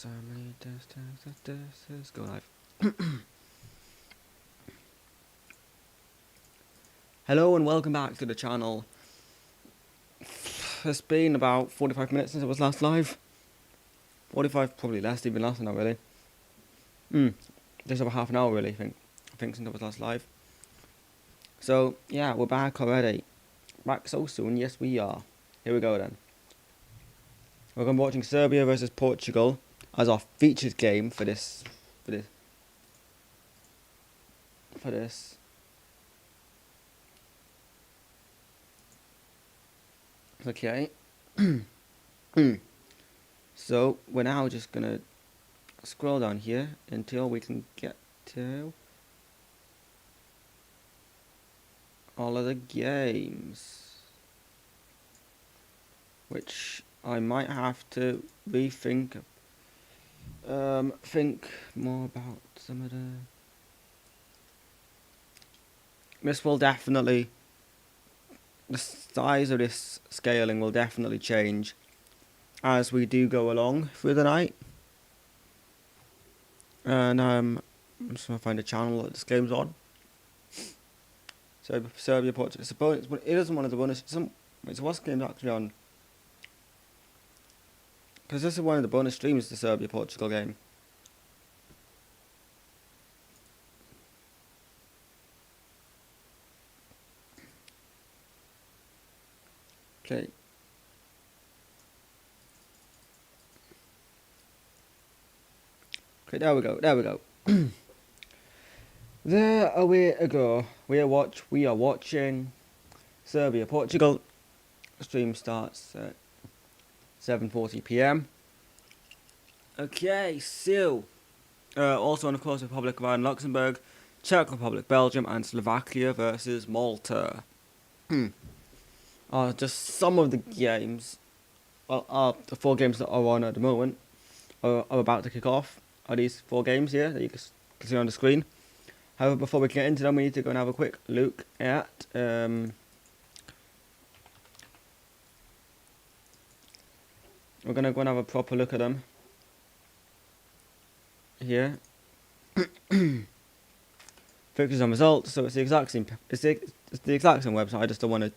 So many tests. Go live. Hello and welcome back to the channel. It's been about 45 minutes since I was last live. 45, probably less, even less than that really. Just over half an hour really, I think since I was last live. So yeah, we're back already. Back so soon, yes we are. Here we go then. We're going to be watching Serbia versus Portugal as our featured game for this. Okay. So we're now just gonna scroll down here until we can get to all of the games, which I might have to rethink. Think more about some of the. This will definitely. The size of this scaling will definitely change as we do go along through the night. And I'm just gonna find a channel that this game's on. So Serbia, Portugal. It's a bonus, but it isn't one of the bonus. It's what's game's actually on. Because this is one of the bonus streams, the Serbia Portugal game. Okay. Okay, there we go. There a way to go. We are watching Serbia Portugal. Stream starts at 7:40 p.m. Okay, so also, and of course, Republic of Ireland, Luxembourg, Czech Republic, Belgium, and Slovakia versus Malta. Just some of the games. Well, the 4 games that are on at the moment are about to kick off. Are these 4 games here that you can see on the screen? However, before we get into them, we need to go and have a quick look at we're gonna go and have a proper look at them here. Focus on results. So it's the exact same. It's the exact same website. I just don't want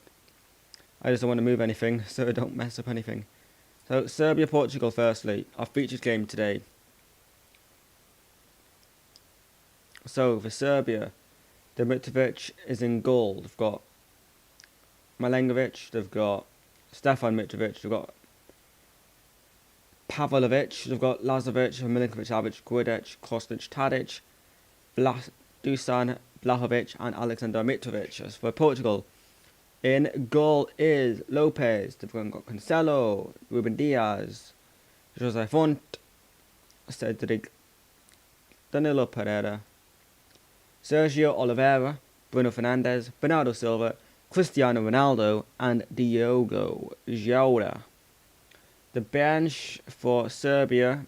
to move anything, so I don't mess up anything. So Serbia Portugal firstly, our featured game today. So for Serbia, Dimitrovic is in goal. They've got Milenkovic, they've got Stefan Mitrovic, they've got Pavlovic, they've got Lazovic, Milinkovic, Savic, Gudic, Kostic, Tadic, Dusan Blahovic, and Alexander Mitrovic. As for Portugal, in goal is Lopez. They've got Cancelo, Ruben Diaz, Jose Font, Cedric, Danilo Pereira, Sergio Oliveira, Bruno Fernandes, Bernardo Silva, Cristiano Ronaldo, and Diogo Jota. The bench for Serbia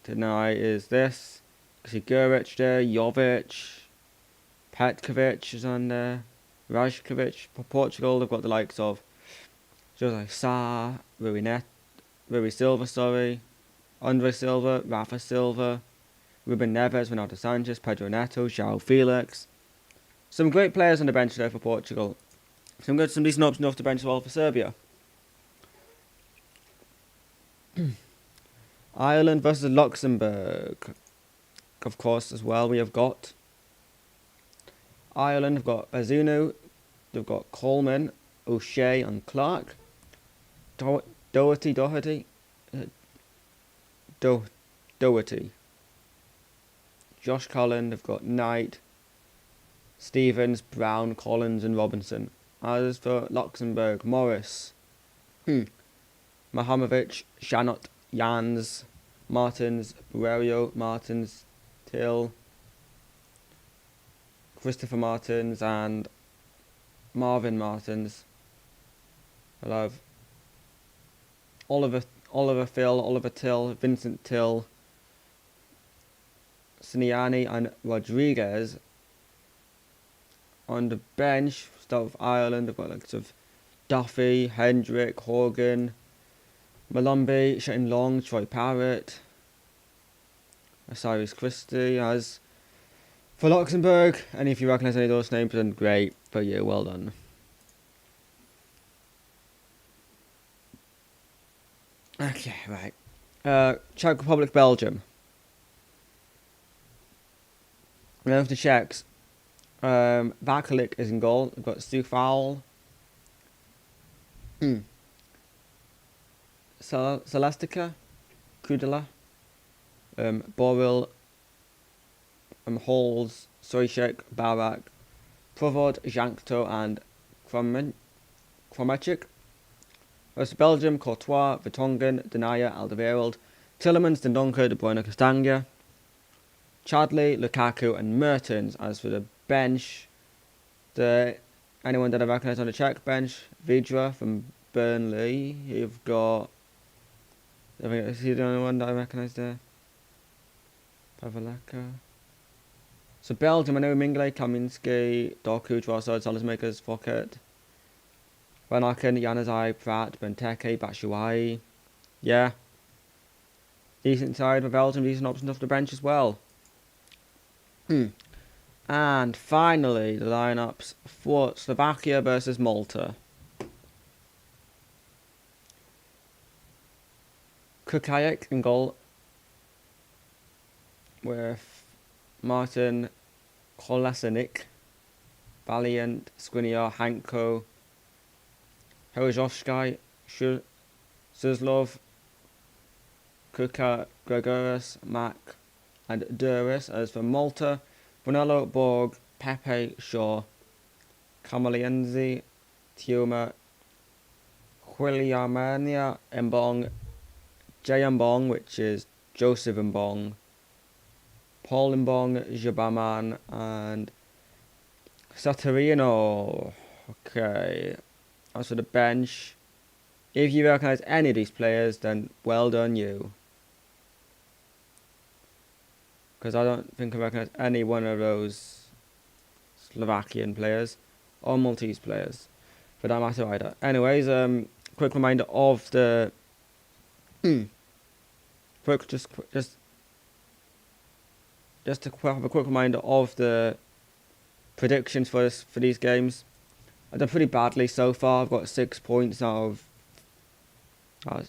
tonight is this: Siguric there, Jovic, Petkovic is on there, Rajkovic. For Portugal, they've got the likes of Jose Sá, Rui Silva, Andre Silva, Rafa Silva, Ruben Neves, Ronaldo Sanchez, Pedro Neto, João Felix. Some great players on the bench there for Portugal. Some decent options off the bench as well for Serbia. Ireland versus Luxembourg. Of course, as well, we have got Ireland. They've got Bazunu, they've got Coleman, O'Shea, and Clark. Doherty. Josh Cullen, they've got Knight, Stevens, Brown, Collins, and Robinson. As for Luxembourg, Morris, Mahamovic, Shanot, Jans, Martins, Buerio, Martins, Till, Christopher Martins, and Marvin Martins. I love Oliver Phil, Oliver Till, Vincent Till, Siniani, and Rodriguez. On the bench, start with Ireland, they've got like sort of Duffy, Hendrick, Horgan, Malumbi, Shane Long, Troy Parrott, Osiris Christie as for Luxembourg. And if you recognise any of those names, then great for you. Well done. Okay, right. Czech Republic, Belgium. Now for the Czechs. Vakalik is in goal. We've got Stufal. Celestica. Kudela. Boril. Halls. Soychek. Barak. Provod. Jankto and Kromachik. Versus Belgium, Courtois, Vertonghen, Denaya, Alderweireld, Tillemans, Dendoncker, De Bruyne, Castagna, Chadley, Lukaku and Mertens. As for the bench, anyone that I recognise on the Czech bench, Vidra from Burnley. You've got, is he the only one that I recognise there? Paveleka. So Belgium, I know Mingle, Kaminski, Doku, Trossard, Salusmakers, Fokker, Van Aken, Januzaj, Pratt, Benteke, Batshuayi. Yeah. Decent side for Belgium, decent options off the bench as well. And finally, the lineups for Slovakia versus Malta. Kukajic in goal with Martin Kolesnik, Valiant, Skriniar, Hanko, Horozovsky, Suslov, Kuka, Gregoris, Mack, and Duris. As for Malta, Bonello, Borg, Pepe, Shaw, Kamalienzi, Tiuma, Huiliamania, Mbong, Jay Mbong, which is Joseph Mbong, Paul Mbong, Jabaman, and Saturino. Okay. As for the bench, if you recognise any of these players, then well done you. Because I don't think I recognise any one of those Slovakian players or Maltese players, for that matter either. Anyways, quick reminder of the just to have a quick reminder of the predictions for these games. I've done pretty badly so far. I've got 6 points out of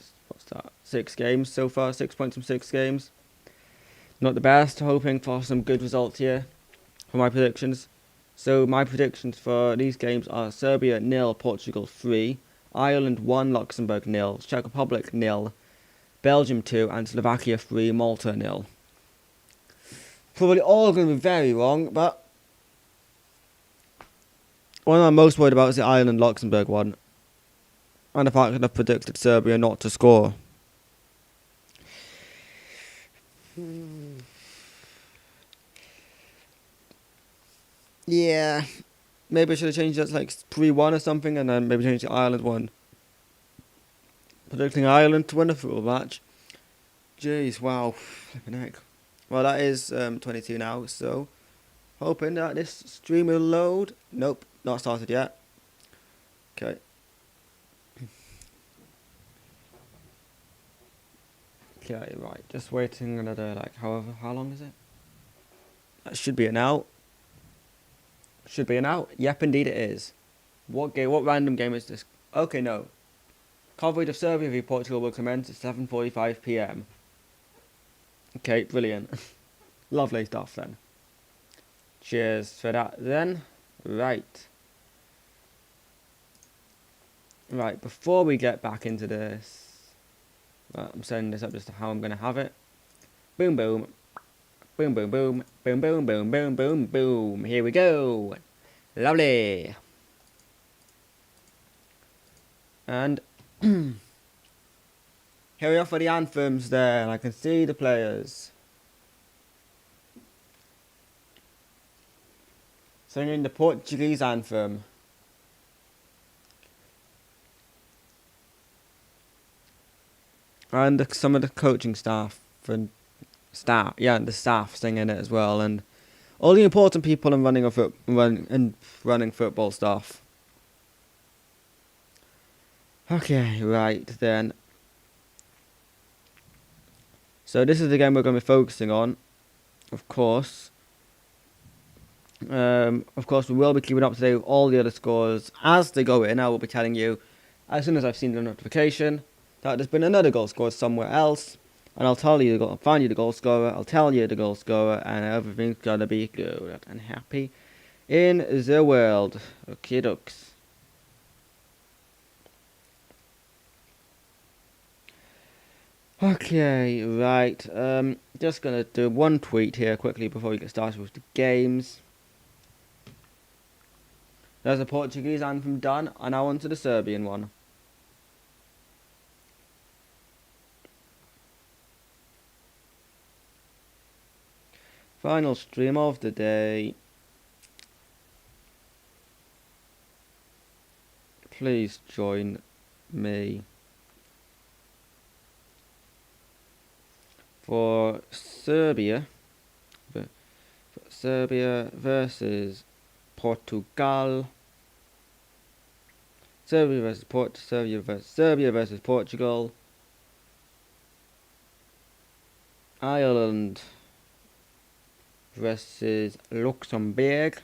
6 games so far. 6 points from 6 games. Not the best. Hoping for some good results here for my predictions. So my predictions for these games are Serbia 0, Portugal 3, Ireland 1, Luxembourg 0, Czech Republic 0, Belgium 2, and Slovakia 3, Malta 0. Probably all going to be very wrong, but one I'm most worried about is the Ireland-Luxembourg one. And the fact that I've predicted Serbia not to score. Yeah. Maybe I should have changed that to like 3-1 or something, and then maybe change the Ireland one. Predicting Ireland to win a football match. Jeez, wow. Flipping heck. Well, that is 22 now, so hoping that this stream will load. Nope, not started yet. Okay. Okay, right. Just waiting another, how long is it? That should be it now. Should be it now. Yep, indeed it is. What random game is this? Okay, no. Coverage of Serbia v Portugal will commence at 7:45 p.m. Okay, brilliant. Lovely stuff then. Cheers for that then. Right. Right, before we get back into this, I'm setting this up just to how I'm going to have it. Boom, boom. Boom, boom, boom. Boom, boom, boom, boom, boom, boom. Here we go. Lovely. And here we are for the anthems there, and I can see the players singing the Portuguese anthem. And some of the coaching staff and the staff singing it as well, and all the important people in running football stuff. Okay, right then. So this is the game we're going to be focusing on. of course, we will be keeping up to date with all the other scores as they go in. I will be telling you as soon as I've seen the notification that there's been another goal scored somewhere else, and I'll tell you I'll find you the goal scorer, I'll tell you the goal scorer, and everything's gonna be good and happy in the world. Okay, dokes. Okay, right. Just gonna do one tweet here quickly before we get started with the games. There's a Portuguese anthem done, and now on to the Serbian one. Final stream of the day. Please join me for Serbia versus Portugal. Serbia versus Portugal. Ireland versus Luxembourg.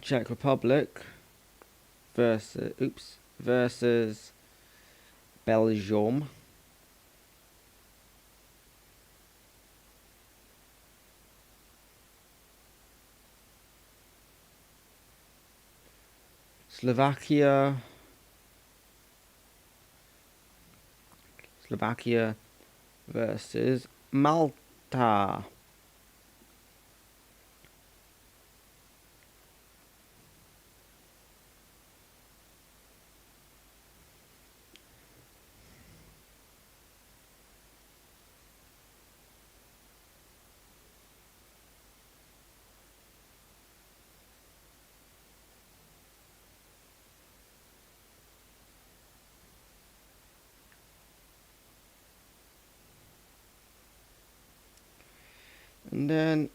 Czech Republic versus Belgium. Slovakia versus Malta. And then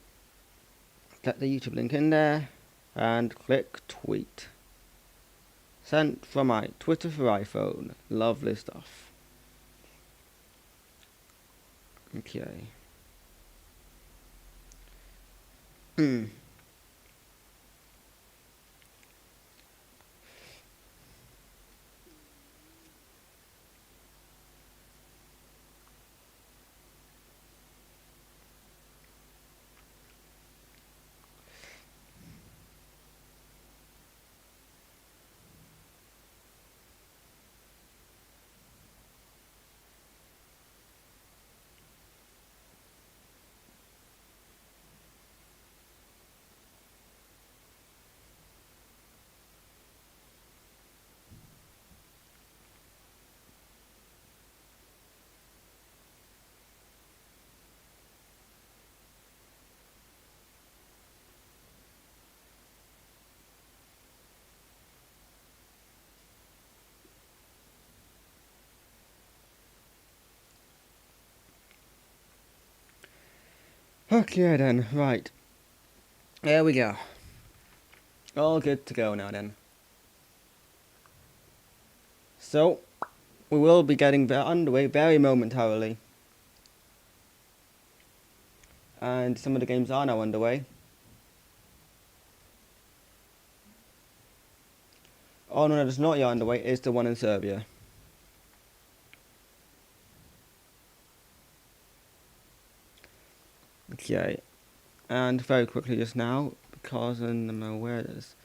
get the YouTube link in there and click tweet. Sent from my Twitter for iPhone. Lovely stuff. Okay. Okay then, right. There we go. All good to go now then. So, we will be getting underway very momentarily. And some of the games are now underway. Oh no, it's not yet underway, it's the one in Serbia. Okay. And very quickly just now, because I'm aware there's...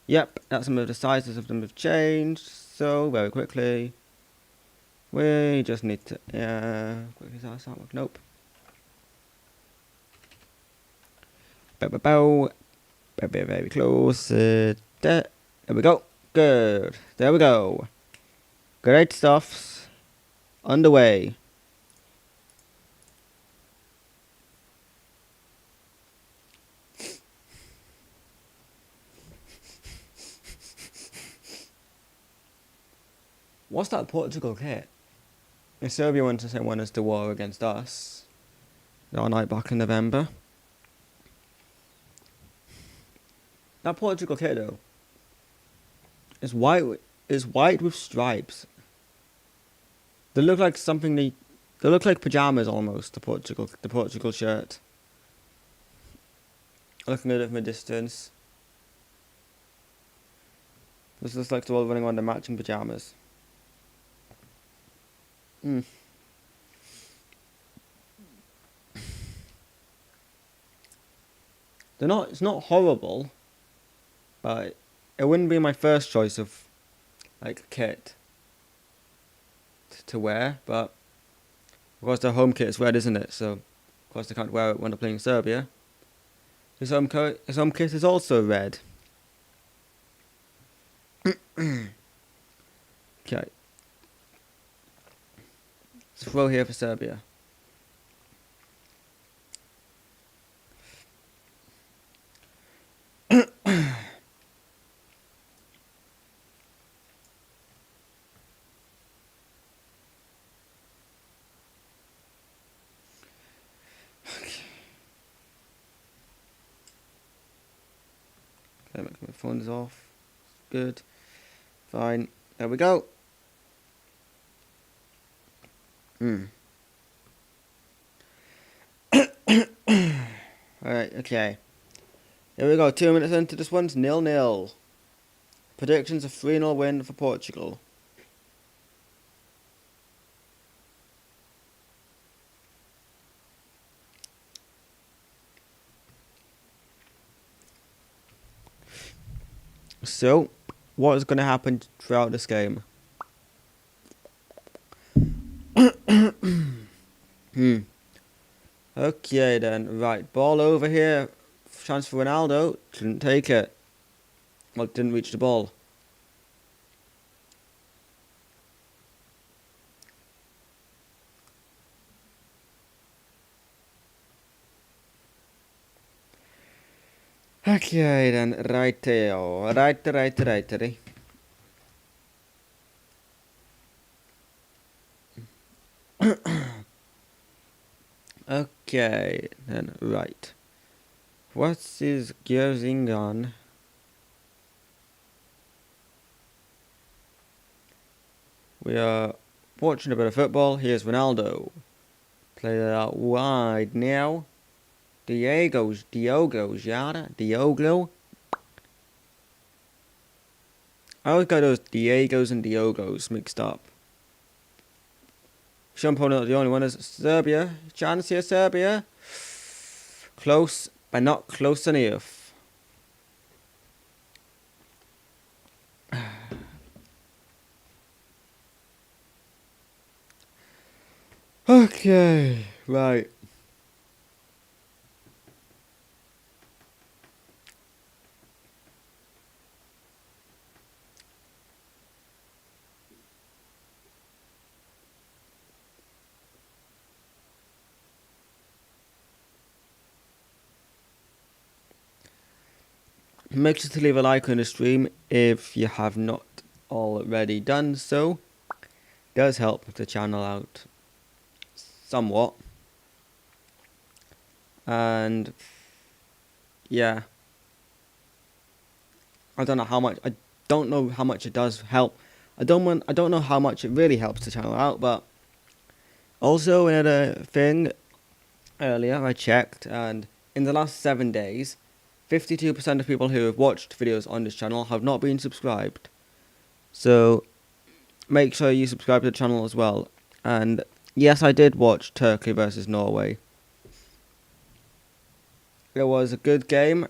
Yep, that's some of the sizes of them have changed. So, very quickly, we just need to... quickly start with... Nope. Very close. There we go. Good. There we go. Great stuffs. Underway. What's that Portugal kit? If Serbia went to say won us the war against us, our night back in November. That Portugal kit though is white with stripes. They look like something they look like pajamas almost. The Portugal shirt. Looking at it from a distance, this looks like they're all running around in matching pajamas. Hmm. They're not. It's not horrible, but it wouldn't be my first choice of like kit to wear. But of course, their home kit is red, isn't it? So of course they can't wear it when they're playing Serbia. His home kit is also red. Okay. Throw here for Serbia. Okay, make my phone's off. Good. Fine. There we go. Alright, okay. Here we go. 2 minutes into this one's 0-0. Predictions a 3-0 win for Portugal. So, what is going to happen throughout this game? Okay then, right, ball over here, chance for Ronaldo, didn't take it. Well, didn't reach the ball. Okay then, rightio, righty. Okay, then, right. What is going on? We are watching a bit of football. Here's Ronaldo. Play that out wide now. Diogo. I always got those Diegos and Diogos mixed up. Shampoo not the only one. Is Serbia. Chance here, Serbia. Close, but not close enough. Okay, right. Make sure to leave a like on the stream if you have not already done so. It does help the channel out somewhat. And yeah, I don't know how much it does help. I don't know how much it really helps the channel out, but also another thing, earlier I checked, and in the last 7 days 52% of people who have watched videos on this channel have not been subscribed. So make sure you subscribe to the channel as well. And yes, I did watch Turkey versus Norway. It was a good game.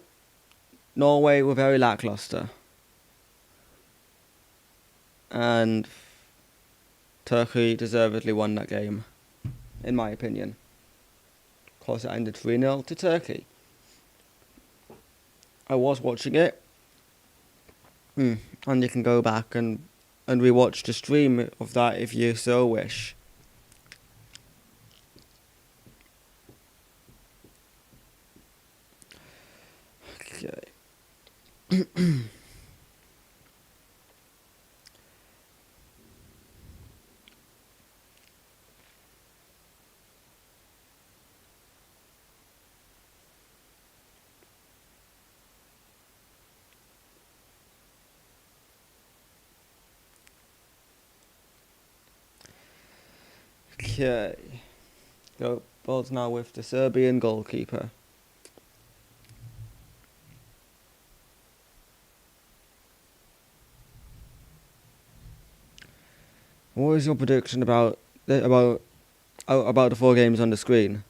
Norway were very lackluster. And Turkey deservedly won that game, in my opinion. Of course, it ended 3-0 to Turkey. I was watching it. And you can go back and rewatch the stream of that if you so wish. Okay. Okay. Go balls now with the Serbian goalkeeper. What is your prediction about the 4 games on the screen?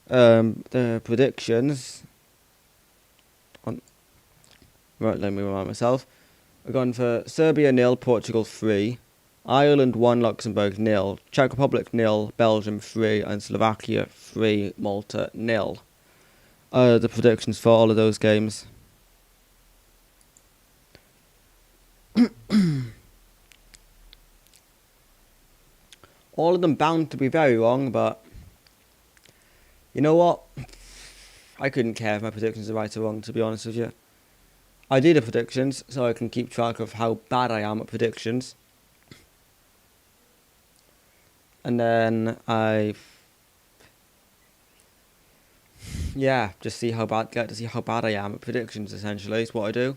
The predictions. Right, let me remind myself. We're going for Serbia 0, Portugal 3, Ireland 1, Luxembourg 0, Czech Republic 0, Belgium 3, and Slovakia 3, Malta 0. The predictions for all of those games. All of them bound to be very wrong, but you know what? I couldn't care if my predictions are right or wrong, to be honest with you. I do the predictions so I can keep track of how bad I am at predictions. And then get to see how bad I am at predictions, essentially, is what I do.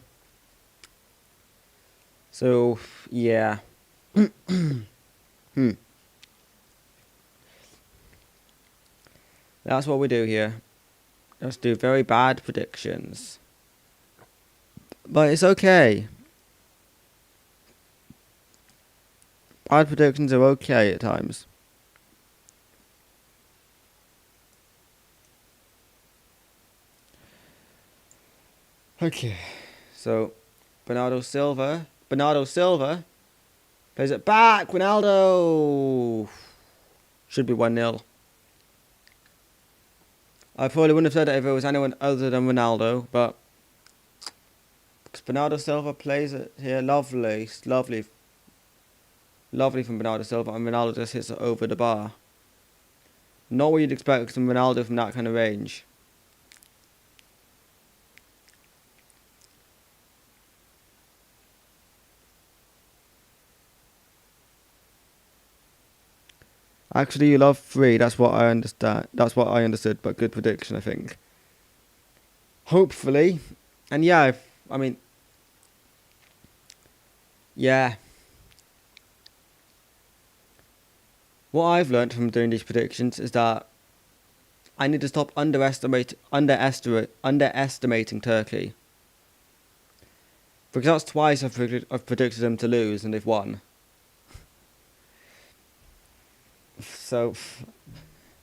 So, yeah. That's what we do here. Just do very bad predictions. But it's okay. Bad predictions are okay at times. Okay. So, Bernardo Silva plays it back. Ronaldo should be 1-0. I probably wouldn't have said it if it was anyone other than Ronaldo, but because Bernardo Silva plays it here, lovely from Bernardo Silva, and Ronaldo just hits it over the bar. Not what you'd expect from Ronaldo from that kind of range. Actually, you love 3. That's what I understand. That's what I understood. But good prediction, I think. Hopefully, and yeah, yeah. What I've learned from doing these predictions is that I need to stop underestimating Turkey. Because that's twice I've predicted them to lose and they've won. So,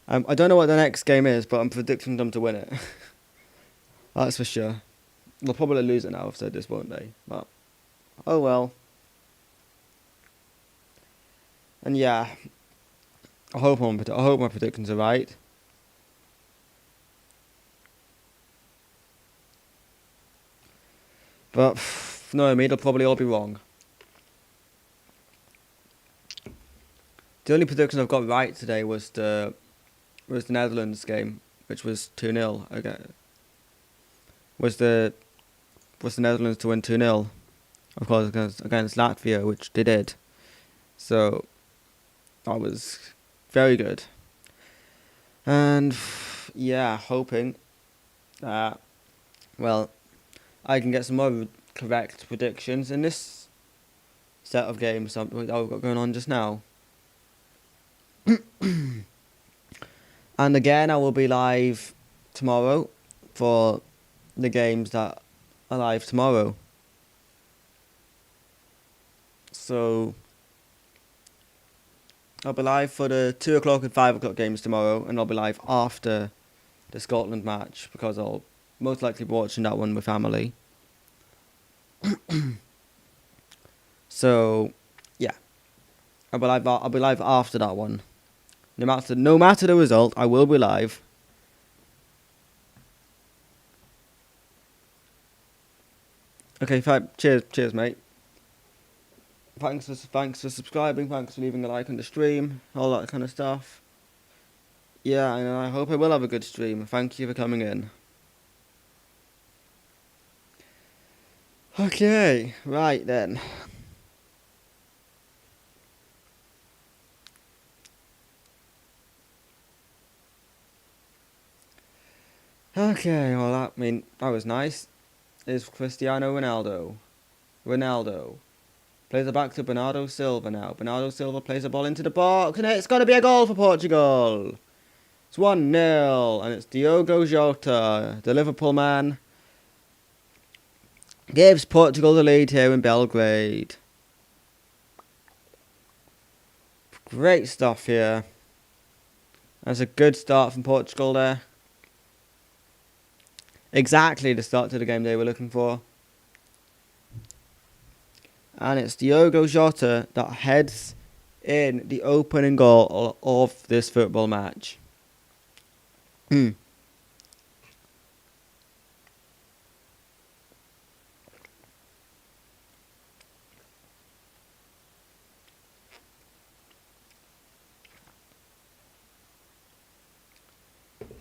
I don't know what the next game is, but I'm predicting them to win it. That's for sure. They'll probably lose it now, I've said this, won't they? But, oh well. And yeah, I hope my predictions are right. But, no, they'll probably all be wrong. The only prediction I've got right today was the Netherlands game, which was 2-0 again. Was the Netherlands to win 2-0? Of course, against Latvia, which they did. So that was very good. And yeah, hoping that I can get some more correct predictions in this set of games that we've got going on just now. And again, I will be live tomorrow for the games that are live tomorrow. So I'll be live for the 2 o'clock and 5 o'clock games tomorrow, and I'll be live after the Scotland match because I'll most likely be watching that one with family. So yeah, I'll be live after that one. No matter the result, I will be live. Okay, fine. Cheers, mate. Thanks for subscribing. Thanks for leaving a like on the stream. All that kind of stuff. Yeah, and I hope I will have a good stream. Thank you for coming in. Okay, right then. Okay, well that was nice. Is Cristiano Ronaldo. Plays it back to Bernardo Silva now. Bernardo Silva plays the ball into the box, and it's going to be a goal for Portugal. It's 1-0, and it's Diogo Jota, the Liverpool man, gives Portugal the lead here in Belgrade. Great stuff here. That's a good start from Portugal there. Exactly the start to the game they were looking for. And it's Diogo Jota that heads in the opening goal of this football match.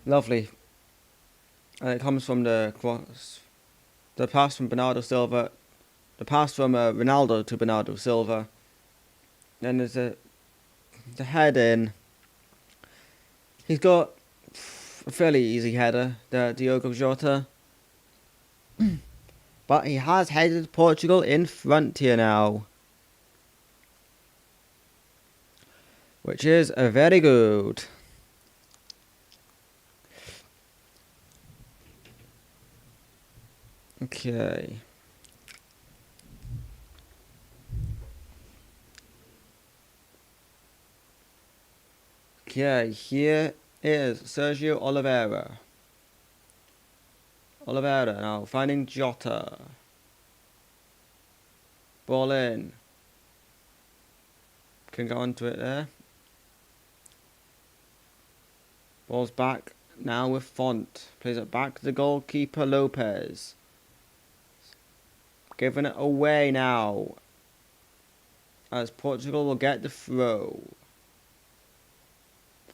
Lovely. And it comes from the cross. The pass from Bernardo Silva. The pass from Ronaldo to Bernardo Silva. Then there's the head in. He's got a fairly easy header, the Diogo Jota. But he has headed Portugal in front here now. Which is very good. Okay. Okay, here is Sergio Oliveira. Oliveira now finding Jota. Ball in. Can go onto it there. Ball's back now with Font. Plays it back to the goalkeeper Lopez. Giving it away now. As Portugal will get the throw.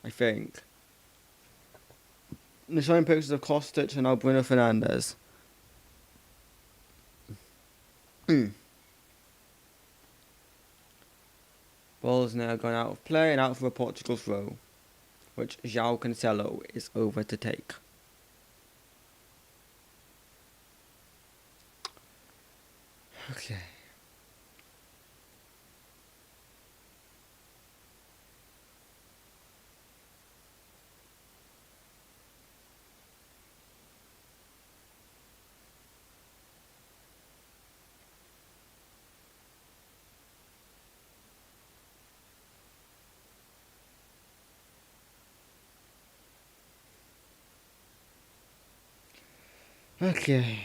I think. They're showing pictures of Kostic and now Bruno Fernandes. Ball is now going out of play and out for a Portugal throw, which João Cancelo is over to take. Okay. Okay.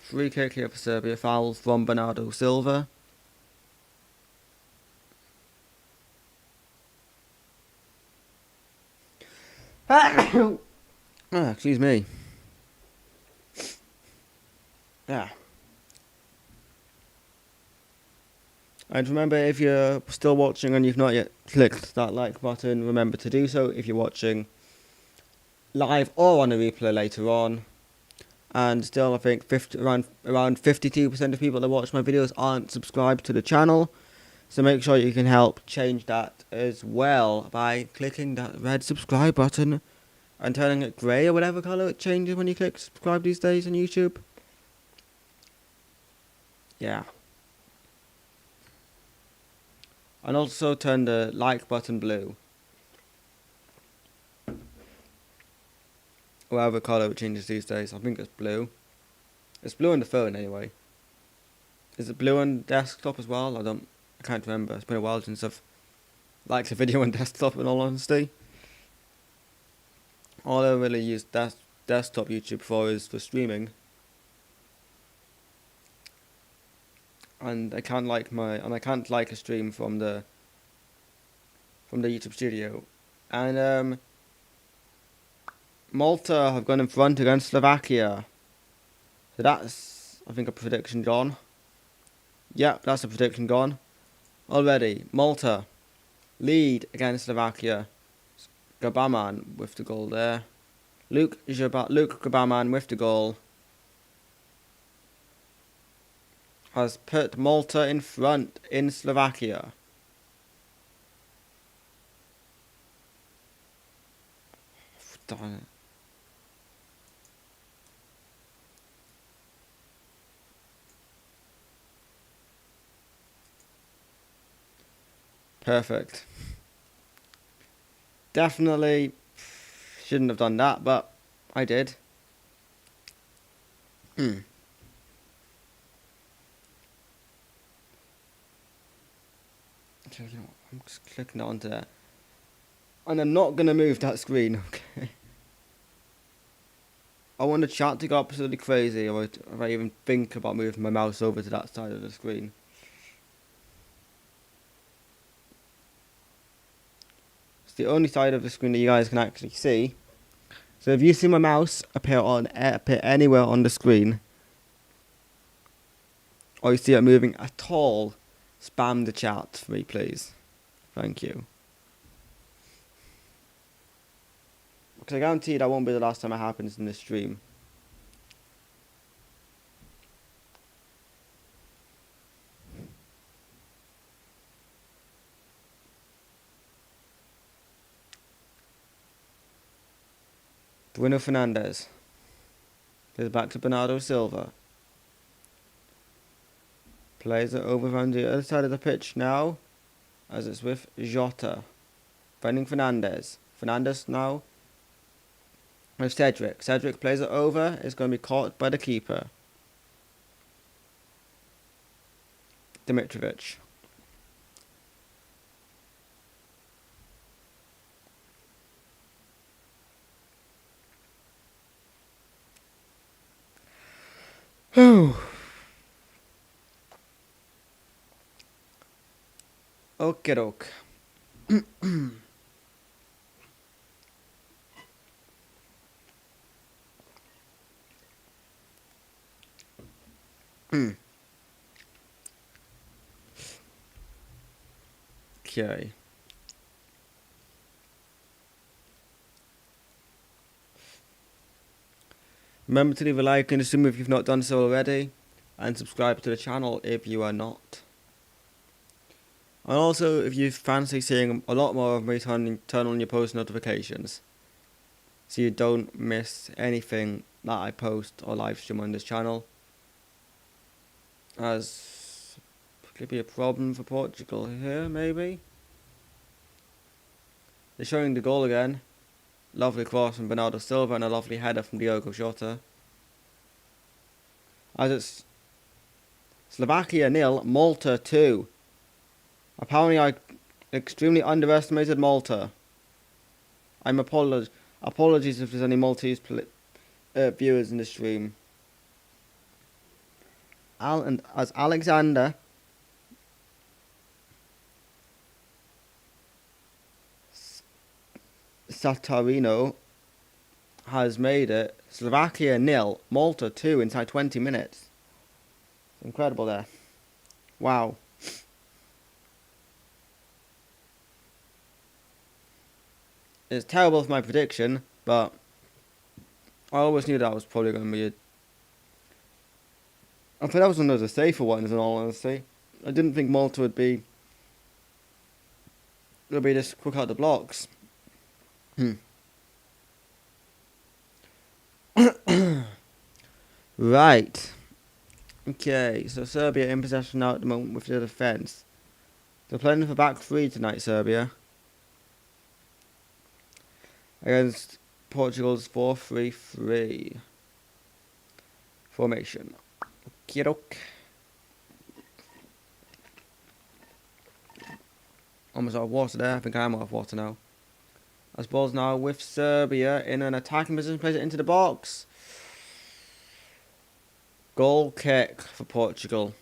Free kick here for Serbia. Foul from Bernardo Silva. Excuse me. Yeah. And remember, if you're still watching and you've not yet clicked that like button, remember to do so if you're watching live or on a replay later on. And still, I think around 52% of people that watch my videos aren't subscribed to the channel. So make sure you can help change that as well by clicking that red subscribe button and turning it grey or whatever colour it changes when you click subscribe these days on YouTube. Yeah. And also turn the like button blue. Whatever colour it changes these days. I think it's blue. It's blue on the phone anyway. Is it blue on desktop as well? I can't remember. It's been a while since I've liked a video on desktop in all honesty. All I really use desktop YouTube for is for streaming. And I can't like a stream from the YouTube studio. And Malta have gone in front against Slovakia. So that's, I think, a prediction gone. Yep, that's a prediction gone. Already, Malta lead against Slovakia. Gabaman with the goal there. Luke Gabaman with the goal has put Malta in front in Slovakia. Darn it. Perfect. Definitely shouldn't have done that, but I did. I'm just clicking onto that. And I'm not going to move that screen, okay? I want the chat to go absolutely crazy if I even think about moving my mouse over to that side of the screen. It's the only side of the screen that you guys can actually see. So if you see my mouse appear anywhere on the screen, or you see it moving at all, spam the chat for me, please. Thank you. Because I guarantee that won't be the last time it happens in this stream. Bruno Fernandes. Plays back to Bernardo Silva. Plays it over on the other side of the pitch now, as it's with Jota. Finding Fernandes. Fernandes now with Cedric. Cedric plays it over. It's going to be caught by the keeper. Dimitrovic. Oh. Okie doke. Okay. Remember to leave a like and assume if you've not done so already, and subscribe to the channel if you are not. And also, if you fancy seeing a lot more of me, turn on your post notifications, so you don't miss anything that I post or live stream on this channel, as could be a problem for Portugal here, maybe. They're showing the goal again. Lovely cross from Bernardo Silva and a lovely header from Diogo Jota. As it's Slovakia 0, Malta 2. Apparently I extremely underestimated Malta. I'm apologies if there's any Maltese viewers in the stream. As Alexander Satarino has made it Slovakia 0, Malta 2 inside 20 minutes. Incredible there. Wow. It's terrible for my prediction, but I always knew that was probably going to be I thought that was one of the safer ones, in all honesty. I didn't think Malta would be this quick out the blocks. Right. Okay, so Serbia in possession now at the moment with the defence. They're playing for back three tonight, Serbia. Against Portugal's 4-3-3 formation. Okey-doke. Almost out of water there. I think I am out of water now. As ball's now with Serbia in an attacking position, plays it into the box. Goal kick for Portugal.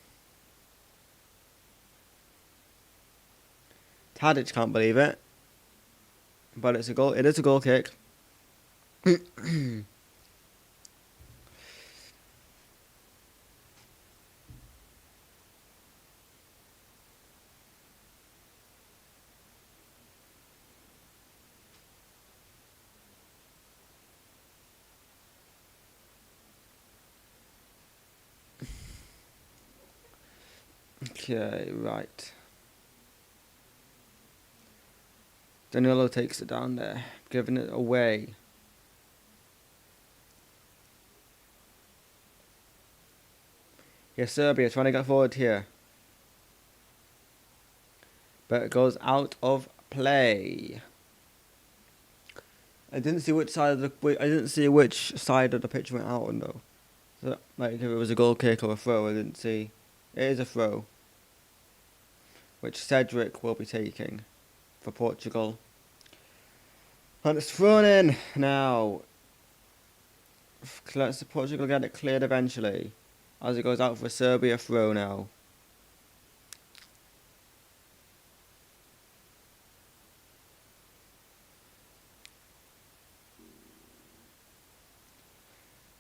Tadic can't believe it. But it's a goal. It is a goal kick. Okay, right. Danilo takes it down there, giving it away. Okay, Serbia trying to get forward here. But it goes out of play. I didn't see which side of the pitch went out on though. So, like if it was a goal kick or a throw, I didn't see. It is a throw, which Cedric will be taking for Portugal. And it's thrown in now. Let's Portugal get it cleared eventually, as it goes out for a Serbia throw now.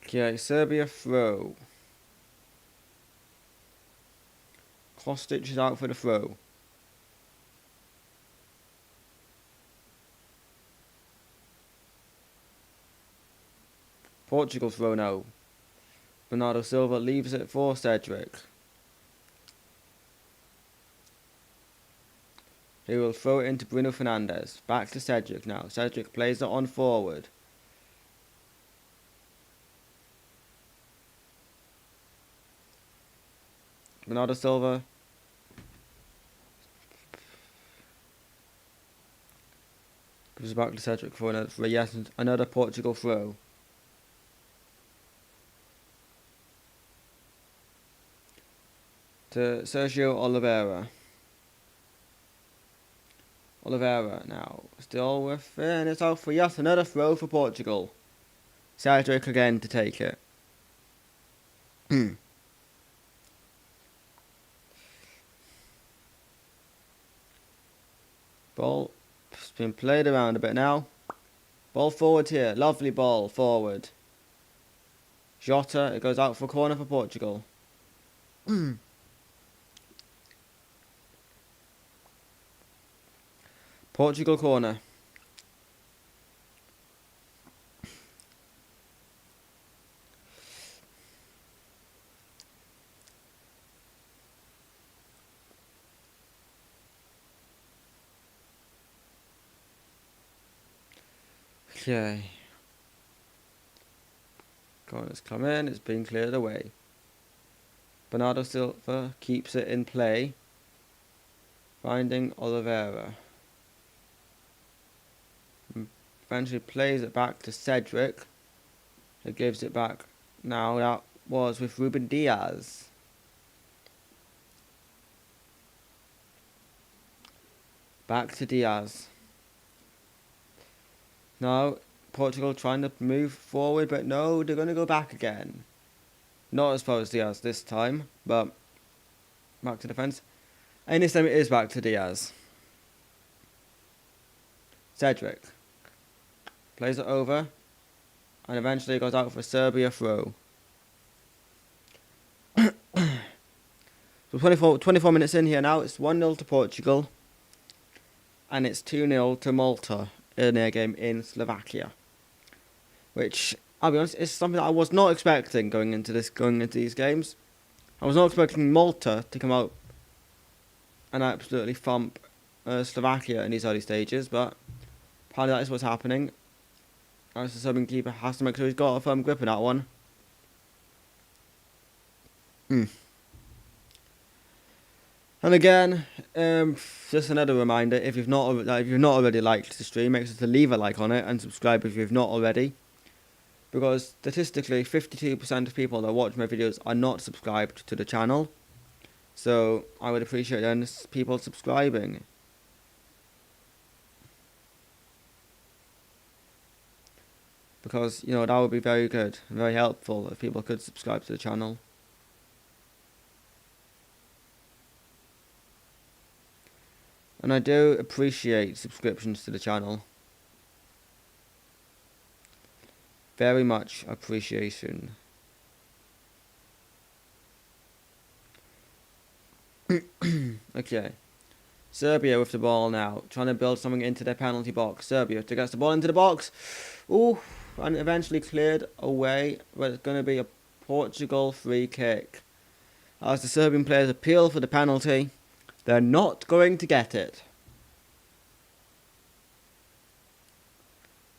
Okay, Serbia throw. Kostic is out for the throw. Portugal throw now. Bernardo Silva leaves it for Cedric. He will throw it into Bruno Fernandes. Back to Cedric now. Cedric plays it on forward. Bernardo Silva. Gives it back to Cedric for another Portugal throw. To Sergio Oliveira. Oliveira now. Still within. It's out for yet another throw for Portugal. Cedric again to take it. Ball has been played around a bit now. Ball forward here. Lovely ball forward. Jota. It goes out for a corner for Portugal. Portugal corner. Okay. Corner's come in. It's been cleared away. Bernardo Silva keeps it in play. Finding Oliveira. Eventually plays it back to Cedric. It gives it back. Now that was with Ruben Diaz. Back to Diaz. Now Portugal trying to move forward, but no, they're going to go back again. Not as far as Diaz this time, but back to defence. And this time it is back to Diaz. Cedric plays it over, and eventually goes out for a Serbia throw. So 24 minutes in here now. It's 1-0 to Portugal, and it's 2-0 to Malta in their game in Slovakia. Which, I'll be honest, is something that I was not expecting going into these games. I was not expecting Malta to come out and absolutely thump Slovakia in these early stages, but apparently that is what's happening. As the Serbian keeper has to make sure he's got a firm grip on that one. And again, just another reminder: if you've not already liked the stream, make sure to leave a like on it and subscribe if you've not already. Because statistically, 52% of people that watch my videos are not subscribed to the channel. So I would appreciate then people subscribing. Because, that would be very good and very helpful if people could subscribe to the channel. And I do appreciate subscriptions to the channel. Very much appreciation. Okay. Serbia with the ball now, trying to build something into their penalty box. Serbia to get the ball into the box. Ooh, and eventually cleared away. But it's going to be a Portugal free kick. As the Serbian players appeal for the penalty, they're not going to get it.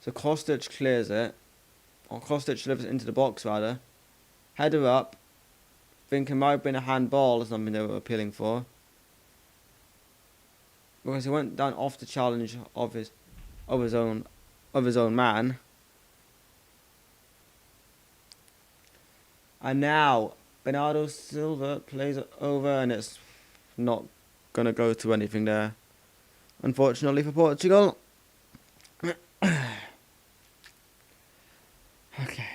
So Kostic clears it. Or Kostic delivers it into the box rather. Header up. think it might have been a handball or something they were appealing for. Because he went down off the challenge of his own man. And now Bernardo Silva plays it over, and it's not gonna go to anything there, unfortunately for Portugal. Okay.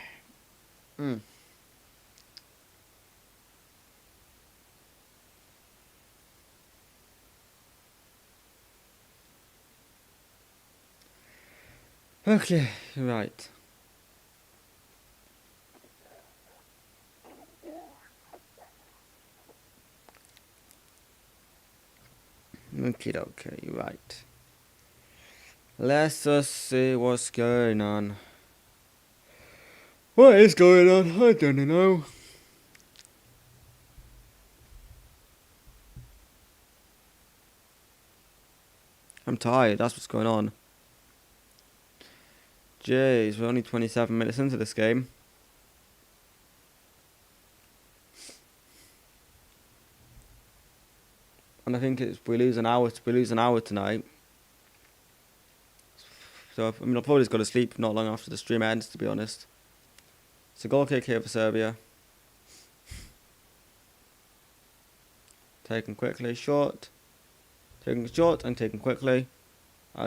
Okay, right. Okay, right. Let's just see what's going on. What is going on? I don't know. I'm tired, that's what's going on. Jeez, we're only 27 minutes into this game. And I think we lose an hour tonight. So, I mean, I'll probably just go to sleep not long after the stream ends, to be honest. It's a goal kick here for Serbia. Taken quickly, short. Taken short and taken quickly.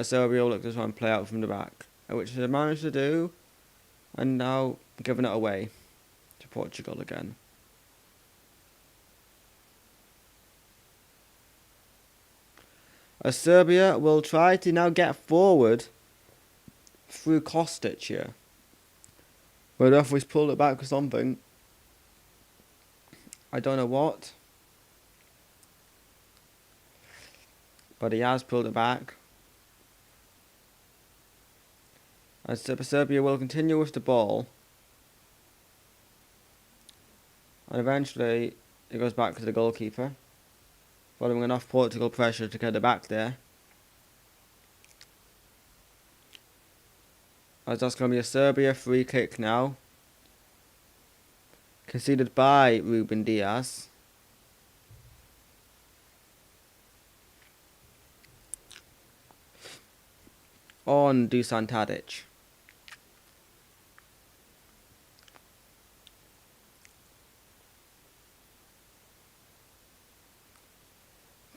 Serbia will look to try and play out from the back, which they managed to do. And now giving it away to Portugal again. Serbia will try to now get forward through Kostic here. But the referee's pulled it back for something. I don't know what. But he has pulled it back. And Serbia will continue with the ball. And eventually it goes back to the goalkeeper. Following enough Portugal pressure to get it back there. As that's going to be a Serbia free kick now. Conceded by Ruben Diaz. On Dusan Tadic.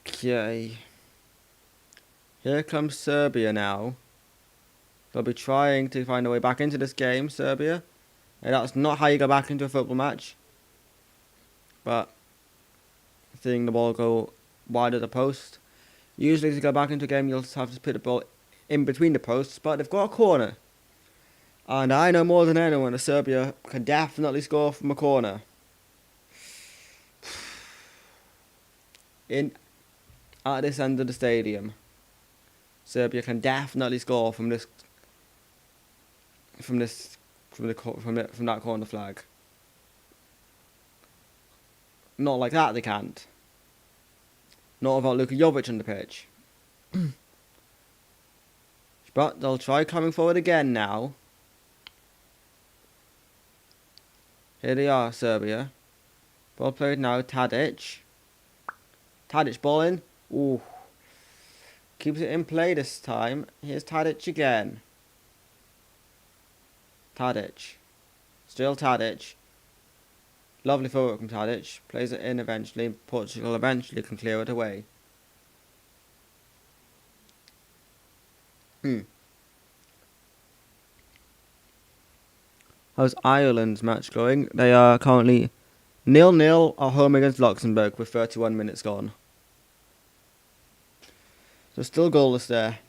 Okay. Here comes Serbia now. They'll be trying to find a way back into this game, Serbia. And that's not how you go back into a football match. But seeing the ball go wide of the post. Usually to go back into a game you'll have to put the ball in between the posts, but they've got a corner. And I know more than anyone that Serbia can definitely score from a corner. At this end of the stadium, Serbia can definitely score from that corner flag. Not like that, they can't. Not without Luka Jovic on the pitch. But they'll try coming forward again now. Here they are, Serbia. Ball played now, Tadic. Tadic ball in. Ooh. Keeps it in play this time. Here's Tadic again. Tadic. Still Tadic. Lovely forward from Tadic. Plays it in eventually. Portugal eventually can clear it away. How's Ireland's match going? They are currently 0-0 at home against Luxembourg with 31 minutes gone. So still goalless there.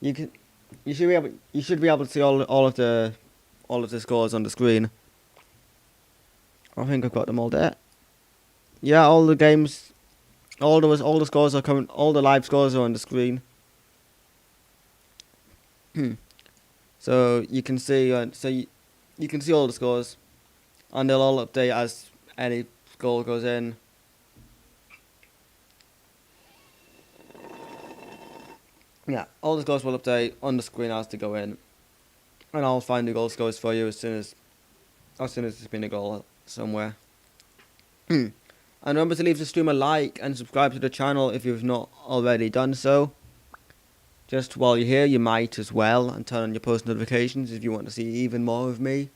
You should be able to see all of the scores on the screen. I think I've got them all there. Yeah, all the games, all the scores are coming. All the live scores are on the screen. So you can see, you can see all the scores, and they'll all update as any goal goes in. Yeah, all the scores will update on the screen as they go in, and I'll find the goal scores for you as soon as As soon as there's been a goal somewhere. And remember to leave the stream a like and subscribe to the channel if you've not already done so. Just while you're here, you might as well, and turn on your post notifications if you want to see even more of me.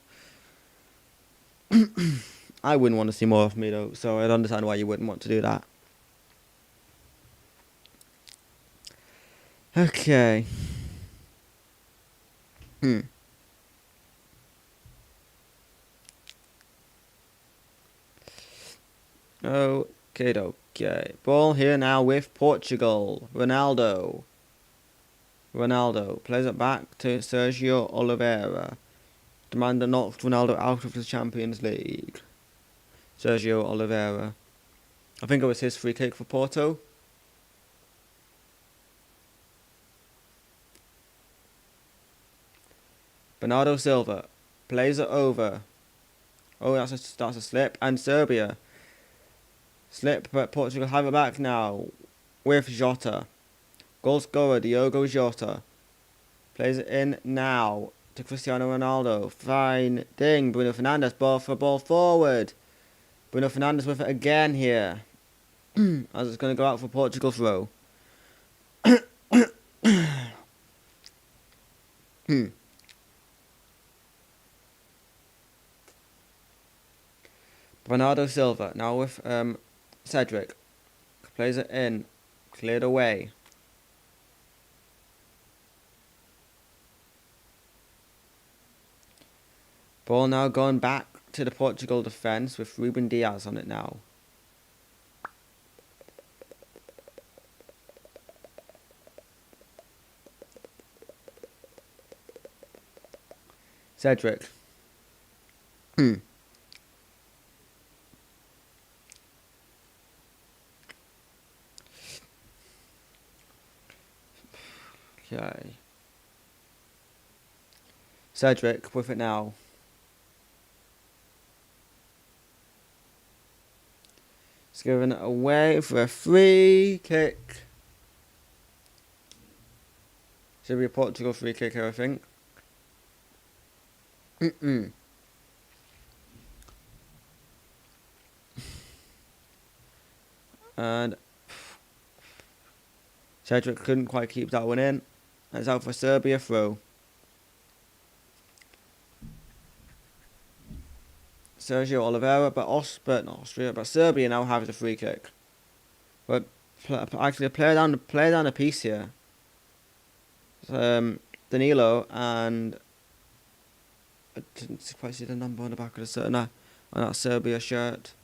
I wouldn't want to see more of me though, so I'd understand why you wouldn't want to do that. Okay. Okay. Ball here now with Portugal. Ronaldo plays it back to Sergio Oliveira. Demanda knocked Ronaldo out of the Champions League. Sergio Oliveira. I think it was his free kick for Porto. Bernardo Silva plays it over. Oh, that's a slip. And Serbia. Slip, but Portugal have it back now with Jota. Goal scorer Diogo Jota. Plays it in now to Cristiano Ronaldo. Finding Bruno Fernandes. Ball forward. Bruno Fernandes with it again here. As it's going to go out for Portugal throw. Bernardo Silva now with Cedric. Plays it in. Cleared away. Ball now going back to the Portugal defence with Ruben Diaz on it now. Cedric. Okay. Cedric with it now. It's given away for a free kick. Should be a Portugal free kick here, I think. And Cedric couldn't quite keep that one in. It's out for Serbia throw. Sergio Oliveira, but Serbia now have the free kick. But actually, a player down the piece here. Danilo, and I didn't quite see the number on the back of the shirt, on that Serbia shirt.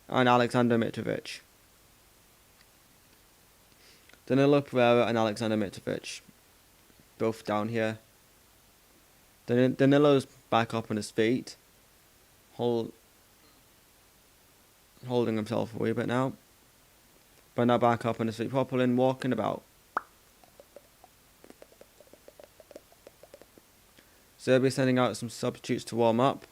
And Alexander Mitrovic. Danilo Pereira and Alexander Mitrovic. Both down here. Danilo's back up on his feet. Holding himself a wee bit now. But now back up on his feet properly and walking about. Serbia sending out some substitutes to warm up.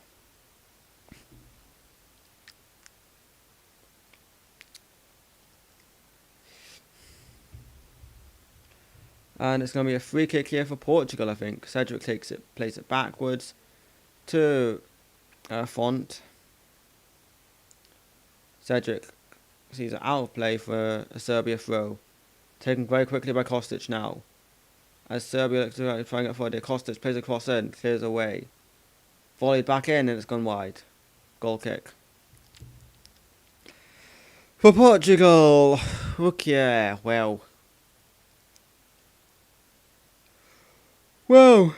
And it's going to be a free kick here for Portugal, I think. Cedric plays it backwards to Font. Cedric sees it out of play for a Serbia throw. Taken very quickly by Kostic now. As Serbia looks to try and get forward, Kostic plays a cross in, clears away. Volleyed back in and it's gone wide. Goal kick. For Portugal. Okay, well. Whoa.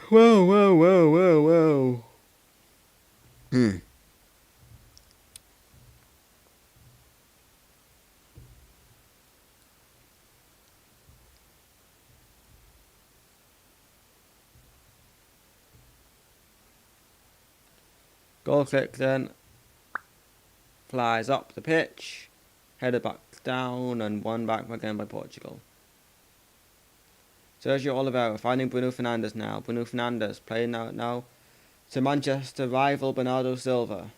Goal kick then. Flies up the pitch. Headed back down and won back again by Portugal. Sergio Oliveira finding Bruno Fernandes now. Bruno Fernandes playing out now to Manchester rival Bernardo Silva.